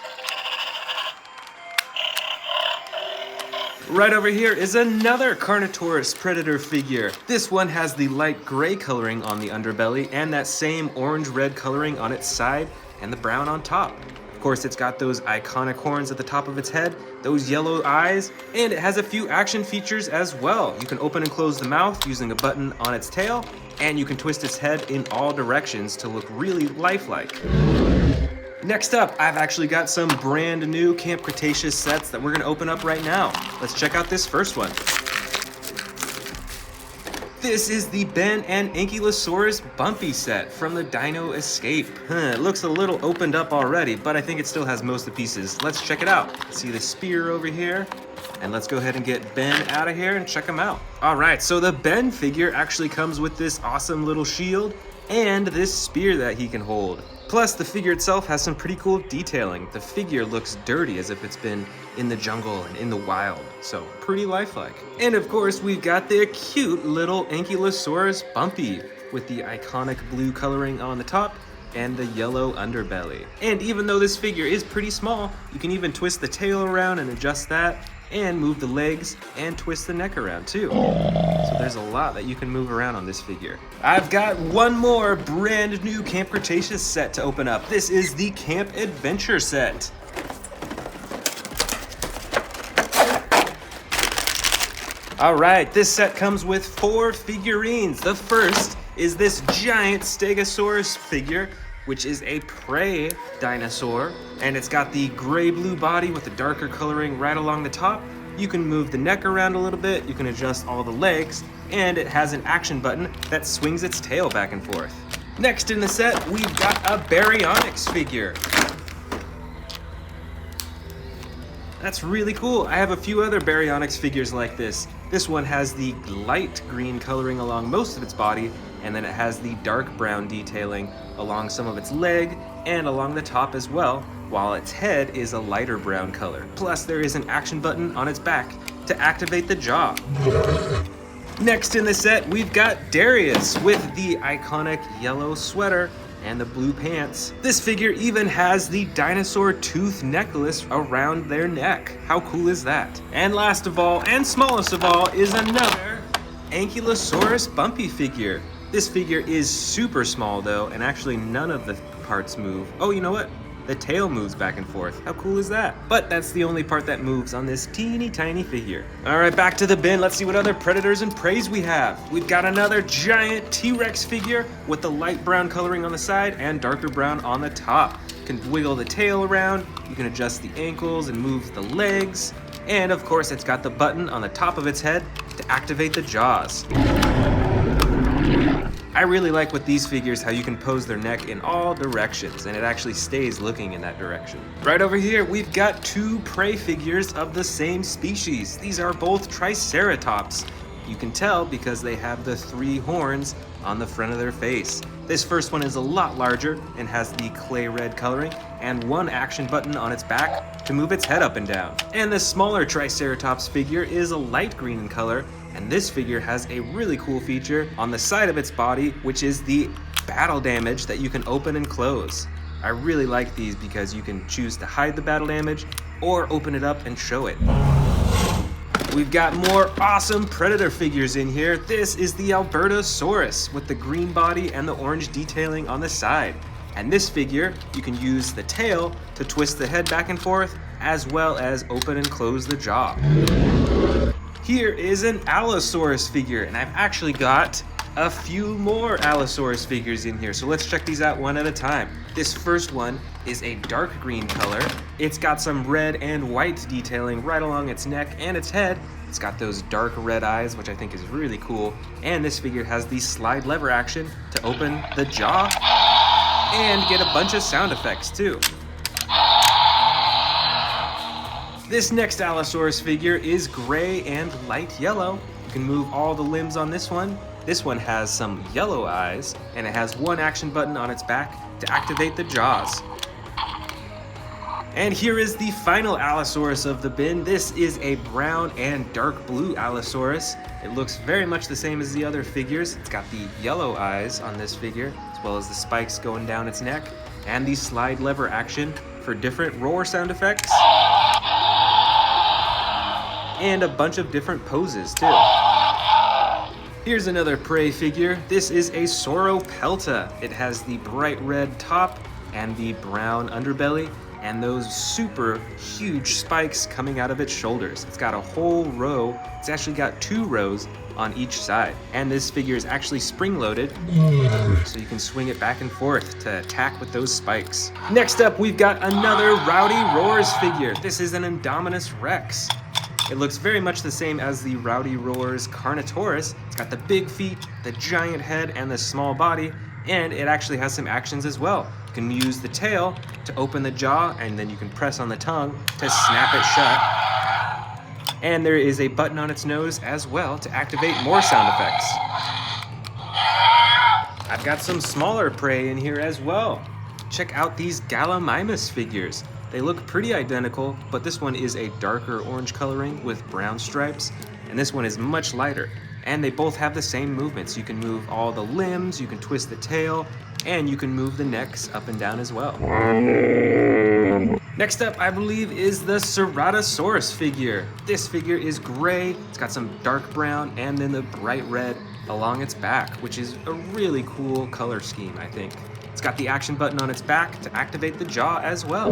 Right over here is another Carnotaurus Predator figure. This one has the light gray coloring on the underbelly and that same orange-red coloring on its side and the brown on top. Of course, it's got those iconic horns at the top of its head, those yellow eyes, and it has a few action features as well. You can open and close the mouth using a button on its tail, and you can twist its head in all directions to look really lifelike. Next up, I've actually got some brand new Camp Cretaceous sets that we're gonna open up right now. Let's check out this first one. This is the Ben and Ankylosaurus Bumpy set from the Dino Escape. It looks a little opened up already, but I think it still has most of the pieces. Let's check it out. See the spear over here? And let's go ahead and get Ben out of here and check him out. All right, so the Ben figure actually comes with this awesome little shield and this spear that he can hold. Plus, the figure itself has some pretty cool detailing. The figure looks dirty as if it's been in the jungle and in the wild, so pretty lifelike. And of course, we've got the cute little Ankylosaurus Bumpy with the iconic blue coloring on the top and the yellow underbelly. And even though this figure is pretty small, you can even twist the tail around and adjust that, and move the legs and twist the neck around too. So there's a lot that you can move around on this figure. I've got one more brand new Camp Cretaceous set to open up. This is the Camp Adventure set. All right, this set comes with 4 figurines. The first is this giant Stegosaurus figure which is a prey dinosaur, and it's got the gray-blue body with the darker coloring right along the top. You can move the neck around a little bit, you can adjust all the legs, and it has an action button that swings its tail back and forth. Next in the set, we've got a Baryonyx figure. That's really cool. I have a few other Baryonyx figures like this. This one has the light green coloring along most of its body, and then it has the dark brown detailing along some of its leg and along the top as well, while its head is a lighter brown color. Plus, there is an action button on its back to activate the jaw. Next in the set, we've got Darius with the iconic yellow sweater and the blue pants. This figure even has the dinosaur tooth necklace around their neck. How cool is that? And last of all, and smallest of all, is another Ankylosaurus Bumpy figure. This figure is super small though, and actually none of the parts move. Oh, you know what? The tail moves back and forth. How cool is that? But that's the only part that moves on this teeny tiny figure. All right, back to the bin. Let's see what other predators and preys we have. We've got another giant T-Rex figure with the light brown coloring on the side and darker brown on the top. You can wiggle the tail around, you can adjust the ankles and move the legs. And of course, it's got the button on the top of its head to activate the jaws. I really like with these figures how you can pose their neck in all directions and it actually stays looking in that direction. Right over here, we've got two prey figures of the same species. These are both Triceratops. You can tell because they have the 3 horns on the front of their face. This first one is a lot larger and has the clay red coloring and one action button on its back to move its head up and down. And the smaller Triceratops figure is a light green in color, and this figure has a really cool feature on the side of its body, which is the battle damage that you can open and close. I really like these because you can choose to hide the battle damage or open it up and show it. We've got more awesome predator figures in here. This is the Apatosaurus with the green body and the orange detailing on the side. And this figure, you can use the tail to twist the head back and forth, as well as open and close the jaw. Here is an Allosaurus figure, and I've actually got a few more Allosaurus figures in here, so let's check these out one at a time. This first one is a dark green color. It's got some red and white detailing right along its neck and its head. It's got those dark red eyes, which I think is really cool. And this figure has the slide lever action to open the jaw and get a bunch of sound effects too. This next Allosaurus figure is gray and light yellow. You can move all the limbs on this one. This one has some yellow eyes, and it has one action button on its back to activate the jaws. And here is the final Allosaurus of the bin. This is a brown and dark blue Allosaurus. It looks very much the same as the other figures. It's got the yellow eyes on this figure, as well as the spikes going down its neck, and the slide lever action for different roar sound effects. And a bunch of different poses too. Here's another prey figure. This is a Sauropelta. It has the bright red top and the brown underbelly and those super huge spikes coming out of its shoulders. It's got a whole row. It's actually got 2 rows on each side. And this figure is actually spring-loaded, so you can swing it back and forth to attack with those spikes. Next up, we've got another Rowdy Roars figure. This is an Indominus Rex. It looks very much the same as the Rowdy Roars Carnotaurus. It's got the big feet, the giant head, and the small body, and it actually has some actions as well. You can use the tail to open the jaw, and then you can press on the tongue to snap it shut. And there is a button on its nose as well to activate more sound effects. I've got some smaller prey in here as well. Check out these Gallimimus figures. They look pretty identical, but this one is a darker orange coloring with brown stripes, and this one is much lighter. And they both have the same movements. You can move all the limbs, you can twist the tail, and you can move the necks up and down as well. Next up, I believe, is the Ceratosaurus figure. This figure is gray, it's got some dark brown, and then the bright red along its back, which is a really cool color scheme, I think. It's got the action button on its back to activate the jaw as well.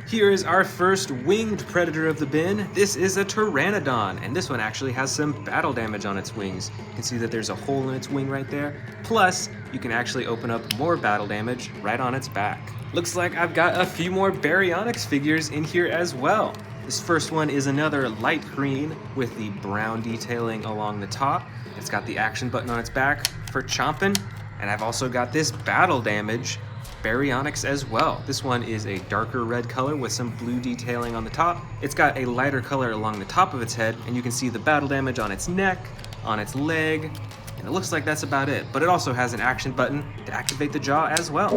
Here is our first winged predator of the bin. This is a pteranodon, and this one actually has some battle damage on its wings. You can see that there's a hole in its wing right there. Plus, you can actually open up more battle damage right on its back. Looks like I've got a few more Baryonyx figures in here as well. This first one is another light green with the brown detailing along the top. It's got the action button on its back for chomping, and I've also got this battle damage Baryonyx as well. This one is a darker red color with some blue detailing on the top. It's got a lighter color along the top of its head, and you can see the battle damage on its neck, on its leg, and it looks like that's about it. But it also has an action button to activate the jaw as well.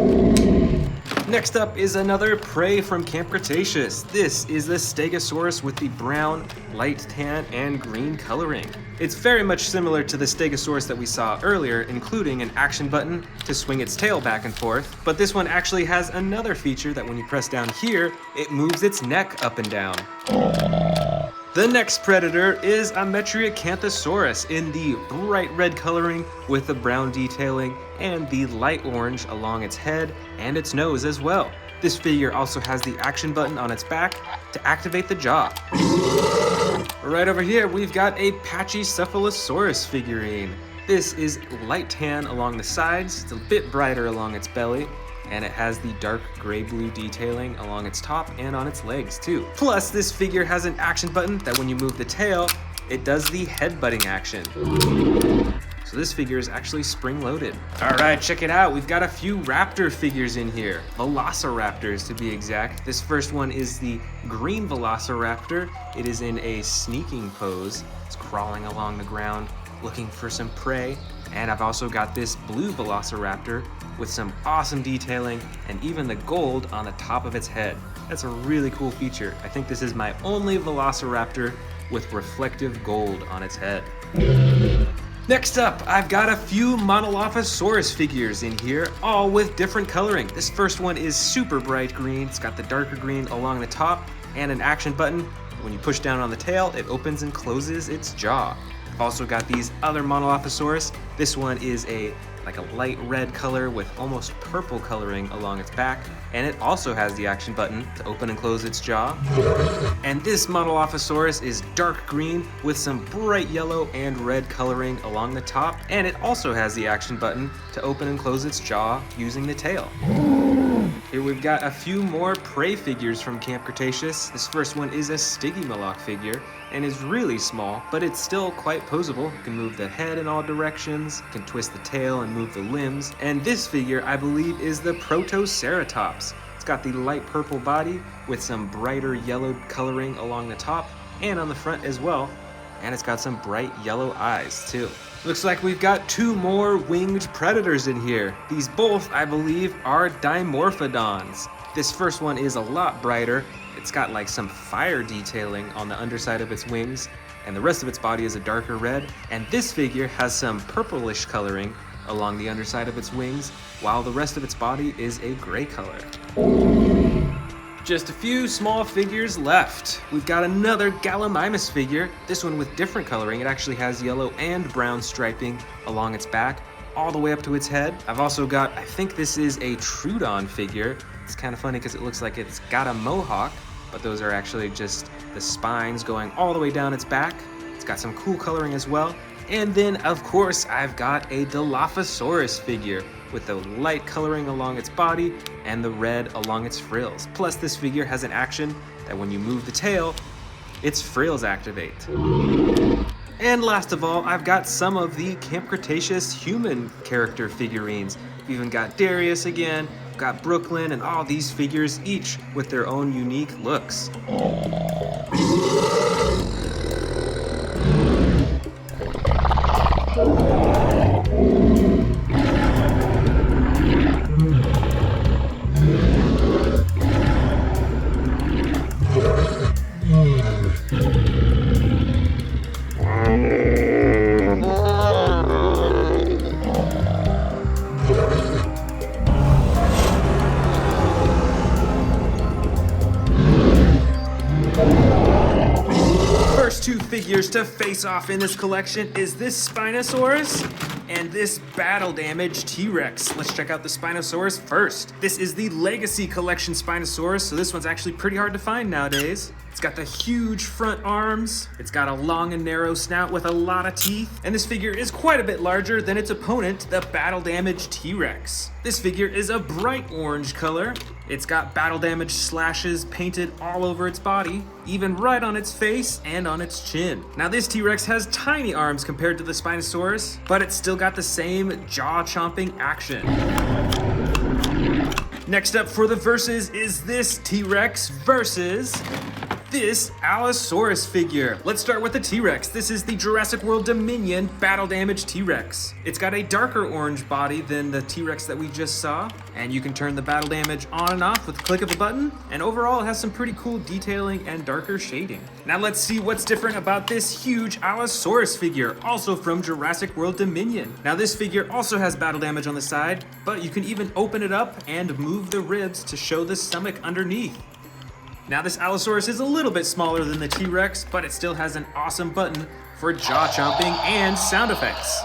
Next up is another prey from Camp Cretaceous. This is the Stegosaurus with the brown, light tan, and green coloring. It's very much similar to the Stegosaurus that we saw earlier, including an action button to swing its tail back and forth, but this one actually has another feature that when you press down here, it moves its neck up and down. The next predator is a Metriacanthosaurus in the bright red coloring with the brown detailing and the light orange along its head and its nose as well. This figure also has the action button on its back to activate the jaw. Right over here, we've got a Pachycephalosaurus figurine. This is light tan along the sides, it's a bit brighter along its belly, and it has the dark gray-blue detailing along its top and on its legs too. Plus, this figure has an action button that when you move the tail, it does the headbutting action. So this figure is actually spring-loaded. All right, check it out. We've got a few raptor figures in here. Velociraptors to be exact. This first one is the green Velociraptor. It is in a sneaking pose. It's crawling along the ground, looking for some prey. And I've also got this blue Velociraptor with some awesome detailing and even the gold on the top of its head. That's a really cool feature. I think this is my only Velociraptor with reflective gold on its head. Next up, I've got a few Monolophosaurus figures in here, all with different coloring. This first one is super bright green. It's got the darker green along the top and an action button. When you push down on the tail, it opens and closes its jaw. I've also got these other Monolophosaurus. This one is like a light red color with almost purple coloring along its back, and it also has the action button to open and close its jaw. And this Monolophosaurus is dark green with some bright yellow and red coloring along the top, and it also has the action button to open and close its jaw using the tail. Here we've got a few more prey figures from Camp Cretaceous. This first one is a Stygimoloch figure and is really small, but it's still quite posable. You can move the head in all directions, you can twist the tail and move the limbs. And this figure, I believe, is the Protoceratops. It's got the light purple body with some brighter yellow coloring along the top and on the front as well. And it's got some bright yellow eyes too. Looks like we've got two more winged predators in here. These both, I believe, are Dimorphodons. This first one is a lot brighter. It's got like some fire detailing on the underside of its wings, and the rest of its body is a darker red. And this figure has some purplish coloring along the underside of its wings, while the rest of its body is a gray color. Just a few small figures left. We've got another Gallimimus figure, this one with different coloring. It actually has yellow and brown striping along its back, all the way up to its head. I've also got, I think this is a Troodon figure. It's kind of funny because it looks like it's got a mohawk, but those are actually just the spines going all the way down its back. It's got some cool coloring as well. And then, of course, I've got a Dilophosaurus figure with the light coloring along its body and the red along its frills. Plus, this figure has an action that when you move the tail, its frills activate. And last of all, I've got some of the Camp Cretaceous human character figurines. We've even got Darius again, we've got Brooklyn, and all these figures, each with their own unique looks. Two figures to face off in this collection is this Spinosaurus and this battle-damaged T-Rex. Let's check out the Spinosaurus first. This is the Legacy Collection Spinosaurus, so this one's actually pretty hard to find nowadays. It's got the huge front arms, it's got a long and narrow snout with a lot of teeth, and this figure is quite a bit larger than its opponent, the battle-damaged T-Rex. This figure is a bright orange color. It's got battle-damaged slashes painted all over its body, even right on its face and on its chin. Now this T-Rex has tiny arms compared to the Spinosaurus, but it's still got the same jaw-chomping action. Next up for the versus is this T-Rex versus this Allosaurus figure. Let's start with the T-Rex. This is the Jurassic World Dominion battle-damaged T-Rex. It's got a darker orange body than the T-Rex that we just saw, and you can turn the battle damage on and off with the click of a button, and overall it has some pretty cool detailing and darker shading. Now let's see what's different about this huge Allosaurus figure, also from Jurassic World Dominion. Now this figure also has battle damage on the side, but you can even open it up and move the ribs to show the stomach underneath. Now this Allosaurus is a little bit smaller than the T-Rex, but it still has an awesome button for jaw chomping and sound effects.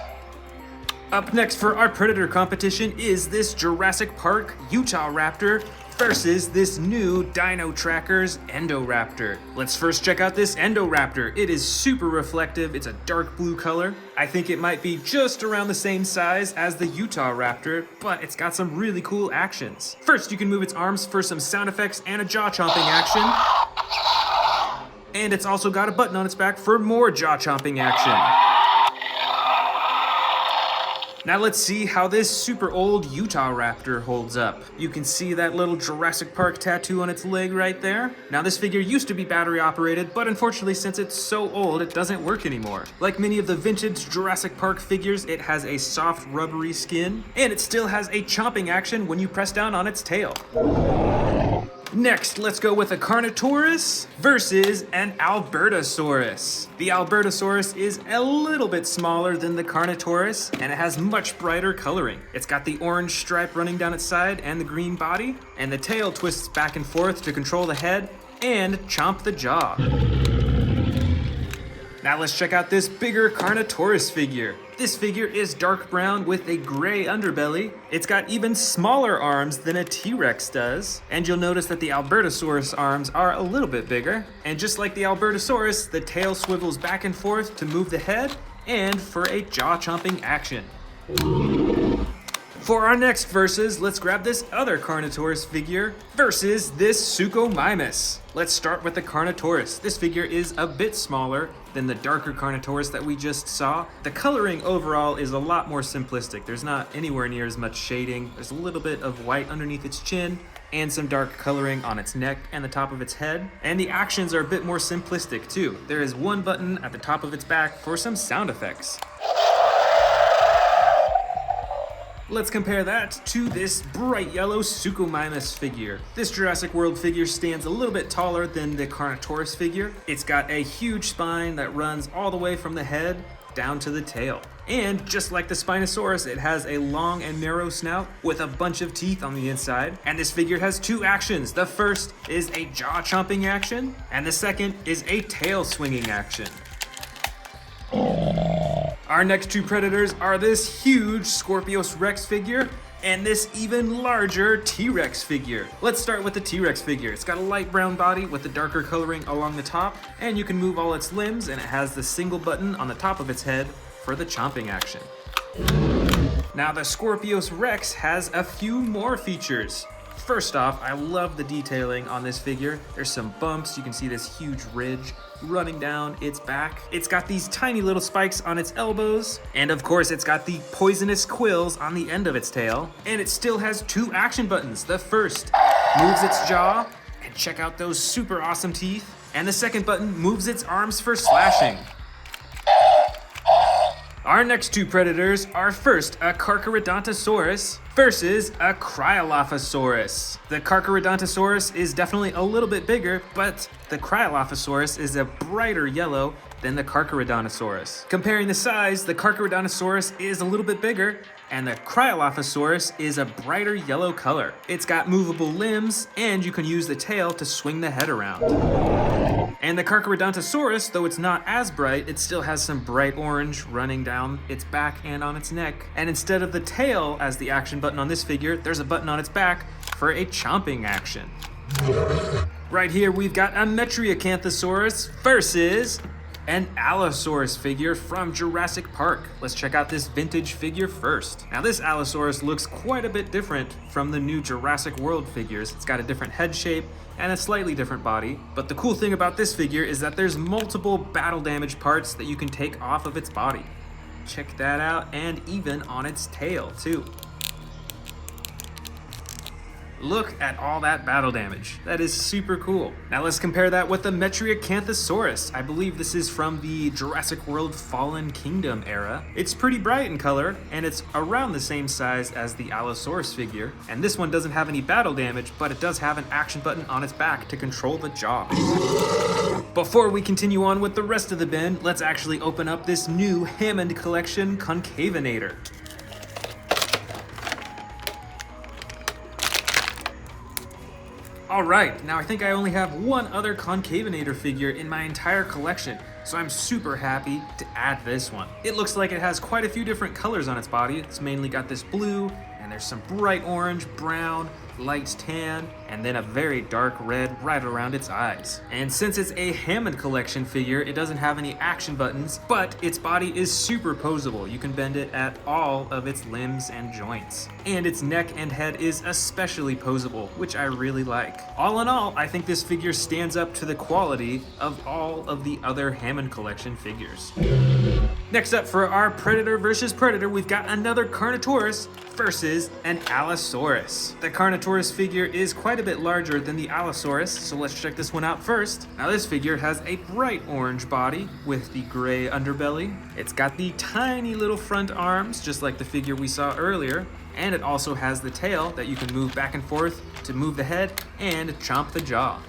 Up next for our Predator competition is this Jurassic Park Utah Raptor versus this new Dino Trackers Endoraptor. Let's first check out this Endoraptor. It is super reflective, it's a dark blue color. I think it might be just around the same size as the Utah Raptor, but it's got some really cool actions. First, you can move its arms for some sound effects and a jaw-chomping action. And it's also got a button on its back for more jaw-chomping action. Now let's see how this super old Utah Raptor holds up. You can see that little Jurassic Park tattoo on its leg right there. Now this figure used to be battery operated, but unfortunately since it's so old, it doesn't work anymore. Like many of the vintage Jurassic Park figures, it has a soft rubbery skin, and it still has a chomping action when you press down on its tail. Next, let's go with a Carnotaurus versus an Albertosaurus. The Albertosaurus is a little bit smaller than the Carnotaurus, and it has much brighter coloring. It's got the orange stripe running down its side and the green body, and the tail twists back and forth to control the head and chomp the jaw. Now let's check out this bigger Carnotaurus figure. This figure is dark brown with a gray underbelly. It's got even smaller arms than a T-Rex does. And you'll notice that the Albertosaurus arms are a little bit bigger. And just like the Albertosaurus, the tail swivels back and forth to move the head and for a jaw-chomping action. For our next versus, let's grab this other Carnotaurus figure versus this Suchomimus. Let's start with the Carnotaurus. This figure is a bit smaller than the darker Carnotaurus that we just saw. The coloring overall is a lot more simplistic. There's not anywhere near as much shading. There's a little bit of white underneath its chin and some dark coloring on its neck and the top of its head. And the actions are a bit more simplistic too. There is one button at the top of its back for some sound effects. Let's compare that to this bright yellow Suchomimus figure. This Jurassic World figure stands a little bit taller than the Carnotaurus figure. It's got a huge spine that runs all the way from the head down to the tail. And just like the Spinosaurus, it has a long and narrow snout with a bunch of teeth on the inside. And this figure has two actions. The first is a jaw-chomping action, and the second is a tail-swinging action. Our next two predators are this huge Scorpius Rex figure and this even larger T-Rex figure. Let's start with the T-Rex figure. It's got a light brown body with the darker coloring along the top, and you can move all its limbs, and it has the single button on the top of its head for the chomping action. Now the Scorpius Rex has a few more features. First off, I love the detailing on this figure. There's some bumps. You can see this huge ridge running down its back. It's got these tiny little spikes on its elbows. And of course, it's got the poisonous quills on the end of its tail. And it still has two action buttons. The first moves its jaw, and check out those super awesome teeth. And the second button moves its arms for slashing. Our next two predators are first a Carcharodontosaurus versus a Cryolophosaurus. The Carcharodontosaurus is definitely a little bit bigger, but the Cryolophosaurus is a brighter yellow than the Carcharodontosaurus. Comparing the size, the Carcharodontosaurus is a little bit bigger, and the Cryolophosaurus is a brighter yellow color. It's got movable limbs, and you can use the tail to swing the head around. And the Carcharodontosaurus, though it's not as bright, it still has some bright orange running down its back and on its neck. And instead of the tail as the action button on this figure, there's a button on its back for a chomping action. Right here we've got a Metriacanthosaurus versus an Allosaurus figure from Jurassic Park. Let's check out this vintage figure first. Now this Allosaurus looks quite a bit different from the new Jurassic World figures. It's got a different head shape and a slightly different body. But the cool thing about this figure is that there's multiple battle damage parts that you can take off of its body. Check that out, and even on its tail too. Look at all that battle damage. That is super cool. Now let's compare that with the Metriacanthosaurus. I believe this is from the Jurassic World Fallen Kingdom era. It's pretty bright in color, and it's around the same size as the Allosaurus figure. And this one doesn't have any battle damage, but it does have an action button on its back to control the jaw. Before we continue on with the rest of the bin, let's actually open up this new Hammond Collection Concavinator. Alright, now I think I only have one other Concavinator figure in my entire collection, so I'm super happy to add this one. It looks like it has quite a few different colors on its body. It's mainly got this blue, and there's some bright orange, brown, light tan, and then a very dark red right around its eyes. And since it's a Hammond Collection figure, it doesn't have any action buttons, but its body is super posable. You can bend it at all of its limbs and joints. And its neck and head is especially posable, which I really like. All in all, I think this figure stands up to the quality of all of the other Hammond Collection figures. Next up for our Predator versus Predator, we've got another Carnotaurus versus an Allosaurus. The Carnotaurus figure is quite a bit larger than the Allosaurus, so let's check this one out first. Now this figure has a bright orange body with the gray underbelly. It's got the tiny little front arms, just like the figure we saw earlier, and it also has the tail that you can move back and forth to move the head and chomp the jaw.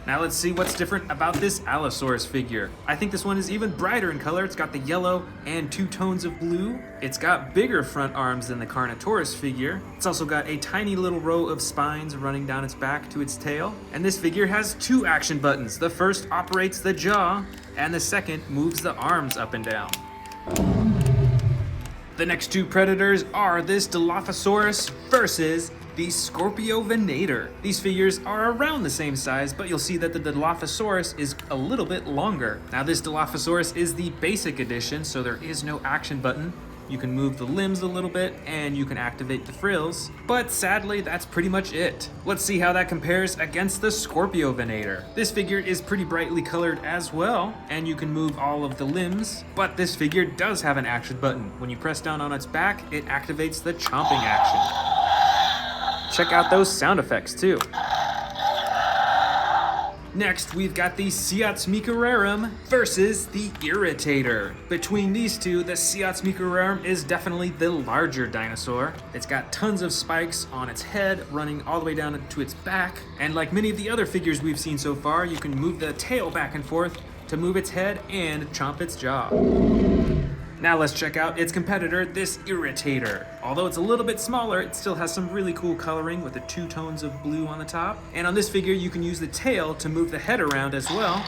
Now let's see what's different about this Allosaurus figure. I think this one is even brighter in color. It's got the yellow and two tones of blue. It's got bigger front arms than the Carnotaurus figure. It's also got a tiny little row of spines running down its back to its tail. And this figure has two action buttons. The first operates the jaw, and the second moves the arms up and down. The next two predators are this Dilophosaurus versus the Scorpiovenator. These figures are around the same size, but you'll see that the Dilophosaurus is a little bit longer. Now this Dilophosaurus is the basic edition, so there is no action button. You can move the limbs a little bit, and you can activate the frills, but sadly that's pretty much it. Let's see how that compares against the Scorpiovenator. This figure is pretty brightly colored as well, and you can move all of the limbs, but this figure does have an action button. When you press down on its back, it activates the chomping action. Check out those sound effects too. Next, we've got the Siatsmicararum versus the Irritator. Between these two, the Siatsmicararum is definitely the larger dinosaur. It's got tons of spikes on its head, running all the way down to its back. And like many of the other figures we've seen so far, you can move the tail back and forth to move its head and chomp its jaw. Now let's check out its competitor, this Irritator. Although it's a little bit smaller, it still has some really cool coloring with the two tones of blue on the top. And on this figure, you can use the tail to move the head around as well,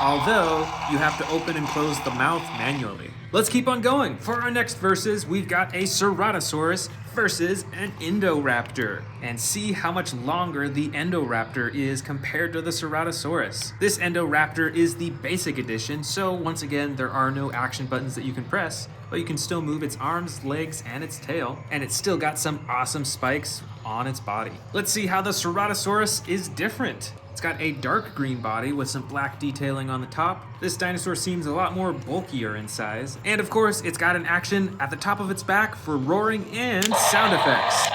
although you have to open and close the mouth manually. Let's keep on going. For our next versus, we've got a Ceratosaurus versus an Indoraptor, and see how much longer the Indoraptor is compared to the Ceratosaurus. This Indoraptor is the basic edition, so once again, there are no action buttons that you can press, but you can still move its arms, legs, and its tail, and it's still got some awesome spikes on its body. Let's see how the Ceratosaurus is different. It's got a dark green body with some black detailing on the top. This dinosaur seems a lot more bulkier in size. And of course, it's got an action at the top of its back for roaring and sound effects.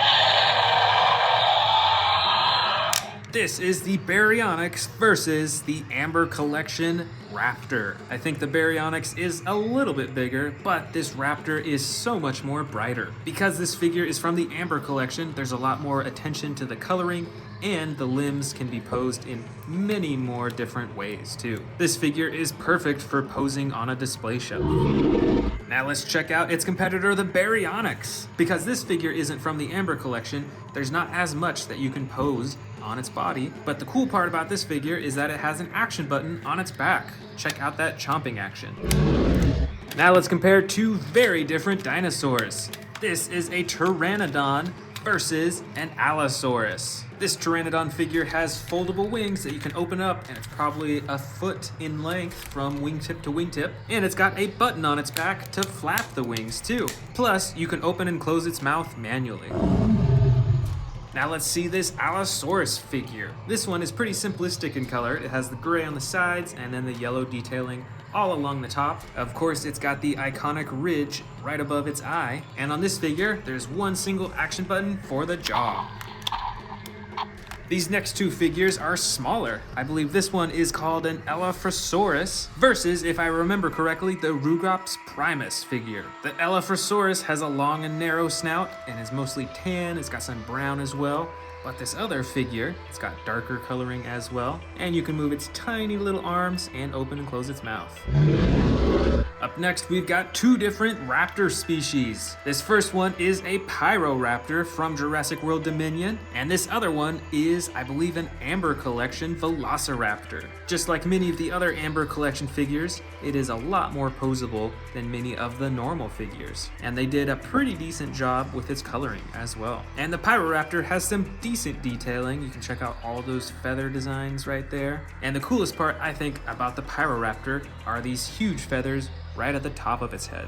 This is the Baryonyx versus the Amber Collection Raptor. I think the Baryonyx is a little bit bigger, but this Raptor is so much more brighter. Because this figure is from the Amber Collection, there's a lot more attention to the coloring, and the limbs can be posed in many more different ways too. This figure is perfect for posing on a display shelf. Now let's check out its competitor, the Baryonyx. Because this figure isn't from the Amber Collection, there's not as much that you can pose on its body, but the cool part about this figure is that it has an action button on its back. Check out that chomping action. Now let's compare two very different dinosaurs. This is a Pteranodon versus an Allosaurus. This Pteranodon figure has foldable wings that you can open up, and it's probably a foot in length from wingtip to wingtip, and it's got a button on its back to flap the wings too. Plus, you can open and close its mouth manually. Now let's see this Allosaurus figure. This one is pretty simplistic in color. It has the gray on the sides and then the yellow detailing all along the top. Of course, it's got the iconic ridge right above its eye. And on this figure, there's one single action button for the jaw. These next two figures are smaller. I believe this one is called an Elaphrosaurus versus, if I remember correctly, the Rugops primus figure. The Elaphrosaurus has a long and narrow snout and is mostly tan. It's got some brown as well. But this other figure, it's got darker coloring as well, and you can move its tiny little arms and open and close its mouth. Up next, we've got two different raptor species. This first one is a Pyroraptor from Jurassic World Dominion, and this other one is, I believe, an Amber Collection Velociraptor. Just like many of the other Amber Collection figures, it is a lot more posable than many of the normal figures, and they did a pretty decent job with its coloring as well. And the Pyroraptor has some decent detailing. You can check out all those feather designs right there. And the coolest part, I think, about the Pyroraptor are these huge feathers right at the top of its head.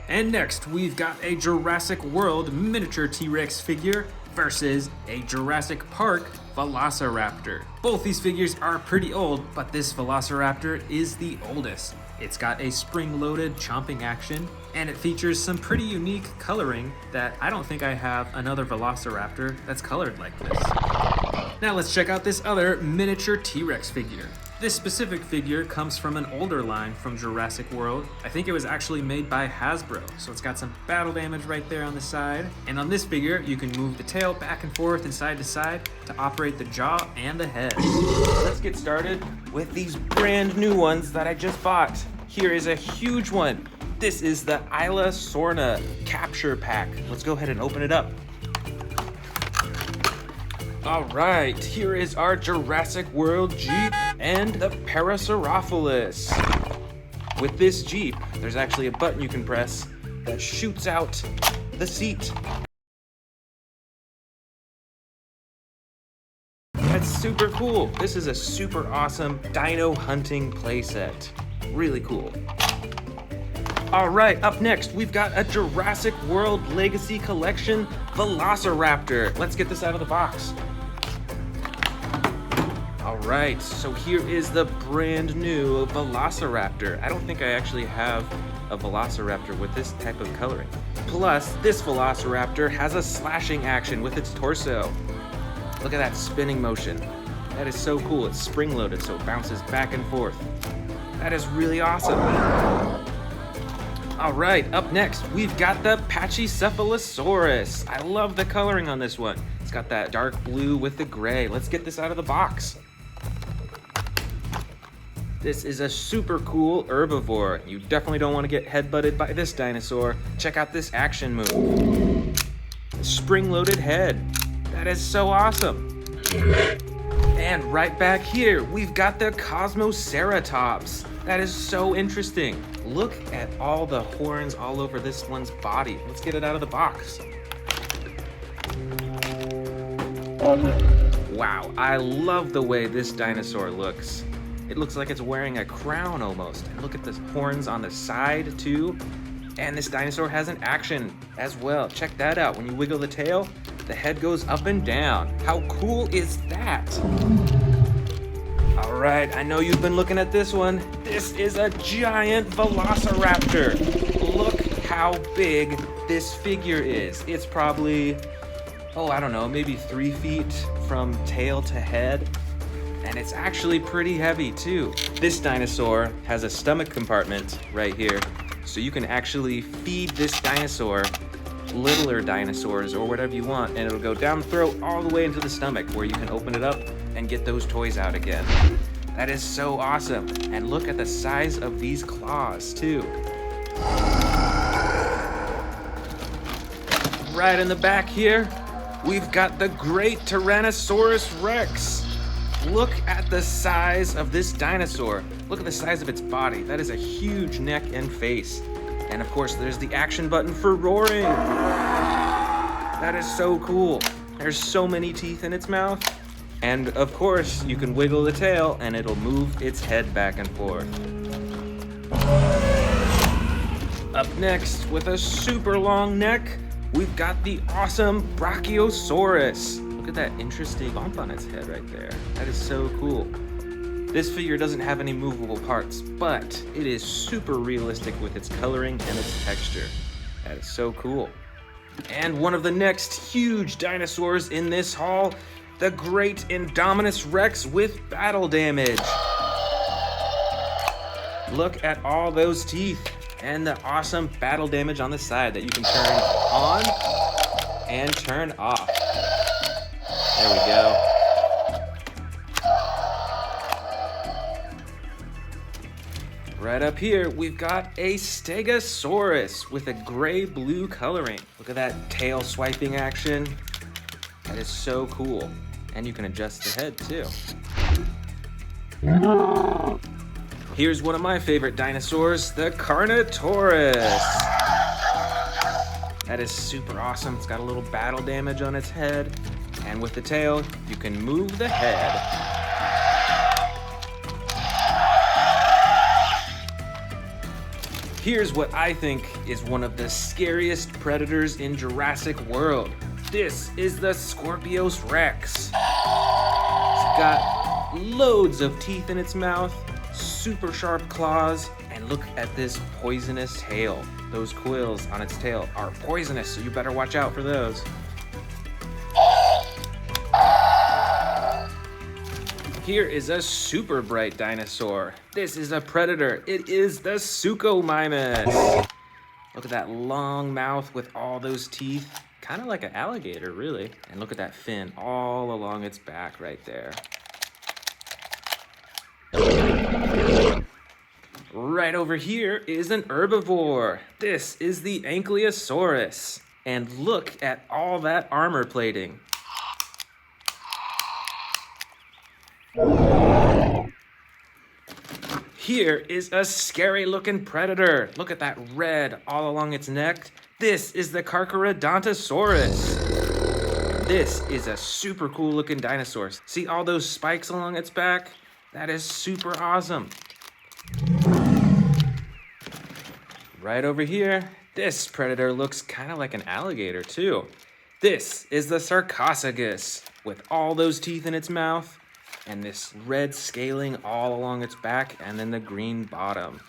And next, we've got a Jurassic World miniature T-Rex figure versus a Jurassic Park Velociraptor. Both these figures are pretty old, but this Velociraptor is the oldest. It's got a spring-loaded chomping action, and it features some pretty unique coloring that I don't think I have another Velociraptor that's colored like this. Now let's check out this other miniature T-Rex figure. This specific figure comes from an older line from Jurassic World. I think it was actually made by Hasbro, so it's got some battle damage right there on the side. And on this figure, you can move the tail back and forth and side to side to operate the jaw and the head. Let's get started with these brand new ones that I just bought. Here is a huge one. This is the Isla Sorna Capture Pack. Let's go ahead and open it up. All right, here is our Jurassic World Jeep and the Parasaurolophus. With this Jeep, there's actually a button you can press that shoots out the seat. That's super cool. This is a super awesome dino hunting playset. Really cool. All right, up next, we've got a Jurassic World Legacy Collection Velociraptor. Let's get this out of the box. All right, so here is the brand new Velociraptor. I don't think I actually have a Velociraptor with this type of coloring. Plus, this Velociraptor has a slashing action with its torso. Look at that spinning motion. That is so cool. It's spring-loaded, so it bounces back and forth. That is really awesome. All right, up next, we've got the Pachycephalosaurus. I love the coloring on this one. It's got that dark blue with the gray. Let's get this out of the box. This is a super cool herbivore. You definitely don't want to get headbutted by this dinosaur. Check out this action move. Spring-loaded head. That is so awesome. And right back here, we've got the Cosmoceratops. That is so interesting. Look at all the horns all over this one's body. Let's get it out of the box. Wow, I love the way this dinosaur looks. It looks like it's wearing a crown almost. And look at the horns on the side too. And this dinosaur has an action as well. Check that out. When you wiggle the tail, the head goes up and down. How cool is that? All right, I know you've been looking at this one. This is a giant Velociraptor. Look how big this figure is. It's probably, I don't know, maybe 3 feet from tail to head. And it's actually pretty heavy too. This dinosaur has a stomach compartment right here. So you can actually feed this dinosaur littler dinosaurs or whatever you want, and it'll go down the throat all the way into the stomach where you can open it up and get those toys out again. That is so awesome. And look at the size of these claws too. Right in the back here, we've got the great Tyrannosaurus Rex. Look at the size of this dinosaur. Look at the size of its body. That is a huge neck and face. And of course, there's the action button for roaring. That is so cool. There's so many teeth in its mouth. And of course, you can wiggle the tail and it'll move its head back and forth. Up next, with a super long neck, we've got the awesome Brachiosaurus. Look at that interesting bump on its head right there. That is so cool. This figure doesn't have any movable parts, but it is super realistic with its coloring and its texture. That is so cool. And one of the next huge dinosaurs in this haul, the great Indominus Rex with battle damage. Look at all those teeth and the awesome battle damage on the side that you can turn on and turn off. There we go. Right up here, we've got a Stegosaurus with a gray-blue coloring. Look at that tail swiping action. That is so cool. And you can adjust the head too. Here's one of my favorite dinosaurs, the Carnotaurus. That is super awesome. It's got a little battle damage on its head. And with the tail, you can move the head. Here's what I think is one of the scariest predators in Jurassic World. This is the Scorpius Rex. It's got loads of teeth in its mouth, super sharp claws, and look at this poisonous tail. Those quills on its tail are poisonous, so you better watch out for those. Here is a super bright dinosaur. This is a predator. It is the Suchomimus. Look at that long mouth with all those teeth. Kind of like an alligator, really. And look at that fin all along its back right there. Right over here is an herbivore. This is the Ankylosaurus. And look at all that armor plating. Here is a scary looking predator. Look at that red all along its neck. This is the Carcharodontosaurus. This is a super cool looking dinosaur. See all those spikes along its back? That is super awesome. Right over here, this predator looks kind of like an alligator too. This is the Sarcophagus with all those teeth in its mouth and this red scaling all along its back and then the green bottom.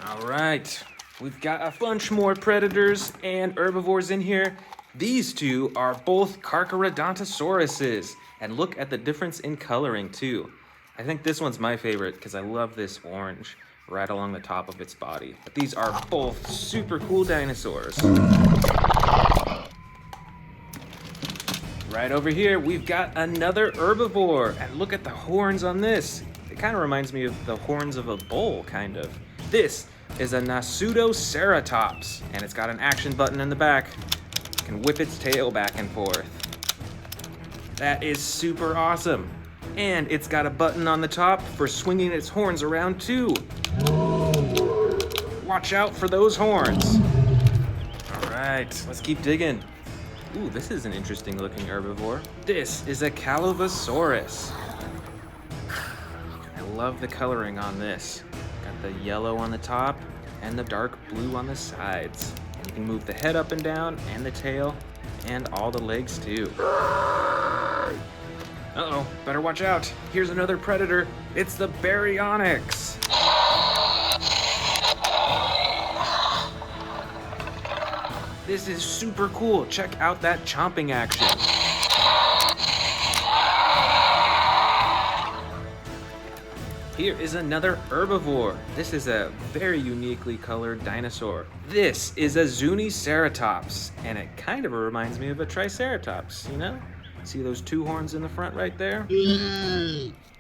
All right, we've got a bunch more predators and herbivores in here. These two are both Carcharodontosauruses, and look at the difference in coloring too. I think this one's my favorite because I love this orange right along the top of its body. But these are both super cool dinosaurs. Right over here, we've got another herbivore, and look at the horns on this. It kind of reminds me of the horns of a bull, kind of. This is a Nasutoceratops, and it's got an action button in the back. It can whip its tail back and forth. That is super awesome. And it's got a button on the top for swinging its horns around too. Watch out for those horns. All right, let's keep digging. Ooh, this is an interesting looking herbivore. This is a Calovosaurus. I love the coloring on this. Got the yellow on the top and the dark blue on the sides. And you can move the head up and down and the tail and all the legs too. Uh-oh, better watch out. Here's another predator. It's the Baryonyx. This is super cool. Check out that chomping action. Here is another herbivore. This is a very uniquely colored dinosaur. This is a Zuniceratops, and it kind of reminds me of a Triceratops, you know? See those two horns in the front right there?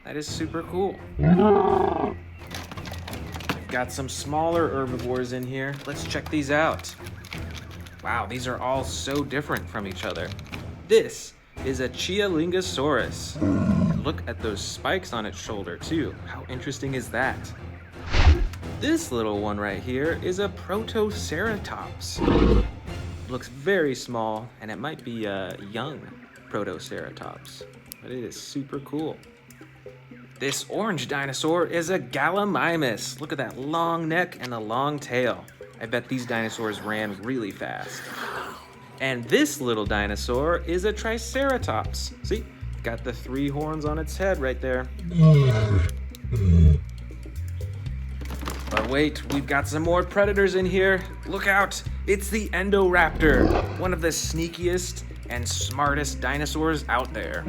That is super cool. We've got some smaller herbivores in here. Let's check these out. Wow, these are all so different from each other. This is a Chialingosaurus. And look at those spikes on its shoulder too. How interesting is that? This little one right here is a Protoceratops. Looks very small, and it might be a young Protoceratops, but it is super cool. This orange dinosaur is a Gallimimus. Look at that long neck and the long tail. I bet these dinosaurs ran really fast. And this little dinosaur is a Triceratops. See, got the 3 horns on its head right there. But wait, we've got some more predators in here. Look out, it's the Endoraptor, one of the sneakiest and smartest dinosaurs out there.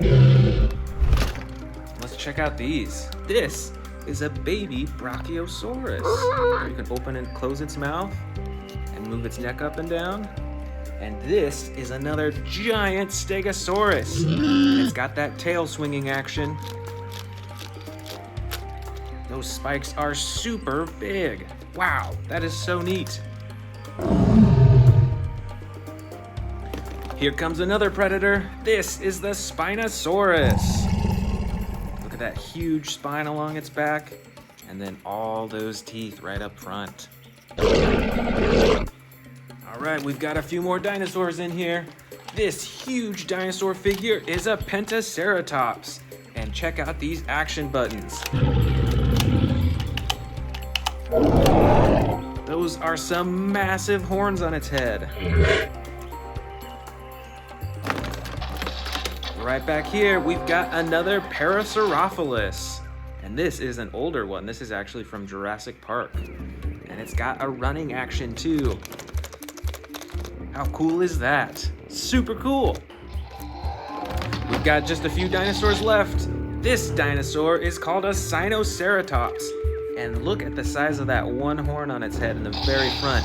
Let's check out these. This is a baby Brachiosaurus. You can open and close its mouth and move its neck up and down. And this is another giant Stegosaurus. And it's got that tail swinging action. Those spikes are super big. Wow, that is so neat. Here comes another predator. This is the Spinosaurus. Look at that huge spine along its back, and then all those teeth right up front. All right, we've got a few more dinosaurs in here. This huge dinosaur figure is a Pentaceratops. And check out these action buttons. Those are some massive horns on its head. Right back here, we've got another Parasaurolophus. And this is an older one. This is actually from Jurassic Park. And it's got a running action too. How cool is that? Super cool. We've got just a few dinosaurs left. This dinosaur is called a Sinoceratops. And look at the size of that one horn on its head in the very front.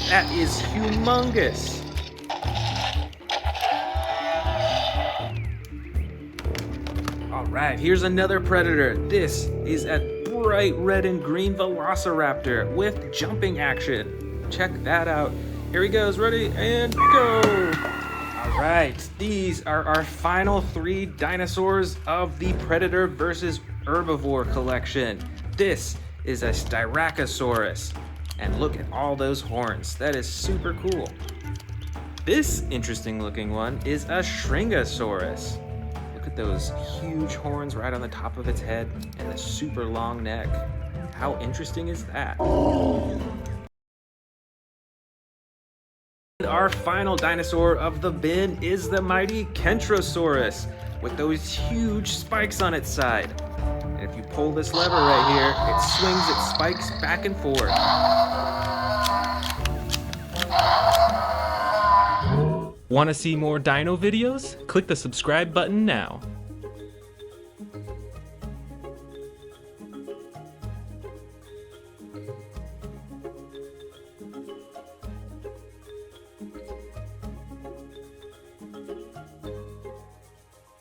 That is humongous. All right, here's another predator. This is a bright red and green Velociraptor with jumping action. Check that out. Here he goes, ready, and go. All right, these are our final 3 dinosaurs of the Predator versus Herbivore collection. This is a Styracosaurus, and look at all those horns. That is super cool. This interesting looking one is a Shringosaurus. Look at those huge horns right on the top of its head and the super long neck. How interesting is that? Our final dinosaur of the bin is the mighty Kentrosaurus with those huge spikes on its side. And if you pull this lever right here, it swings its spikes back and forth. Want to see more dino videos? Click the subscribe button now.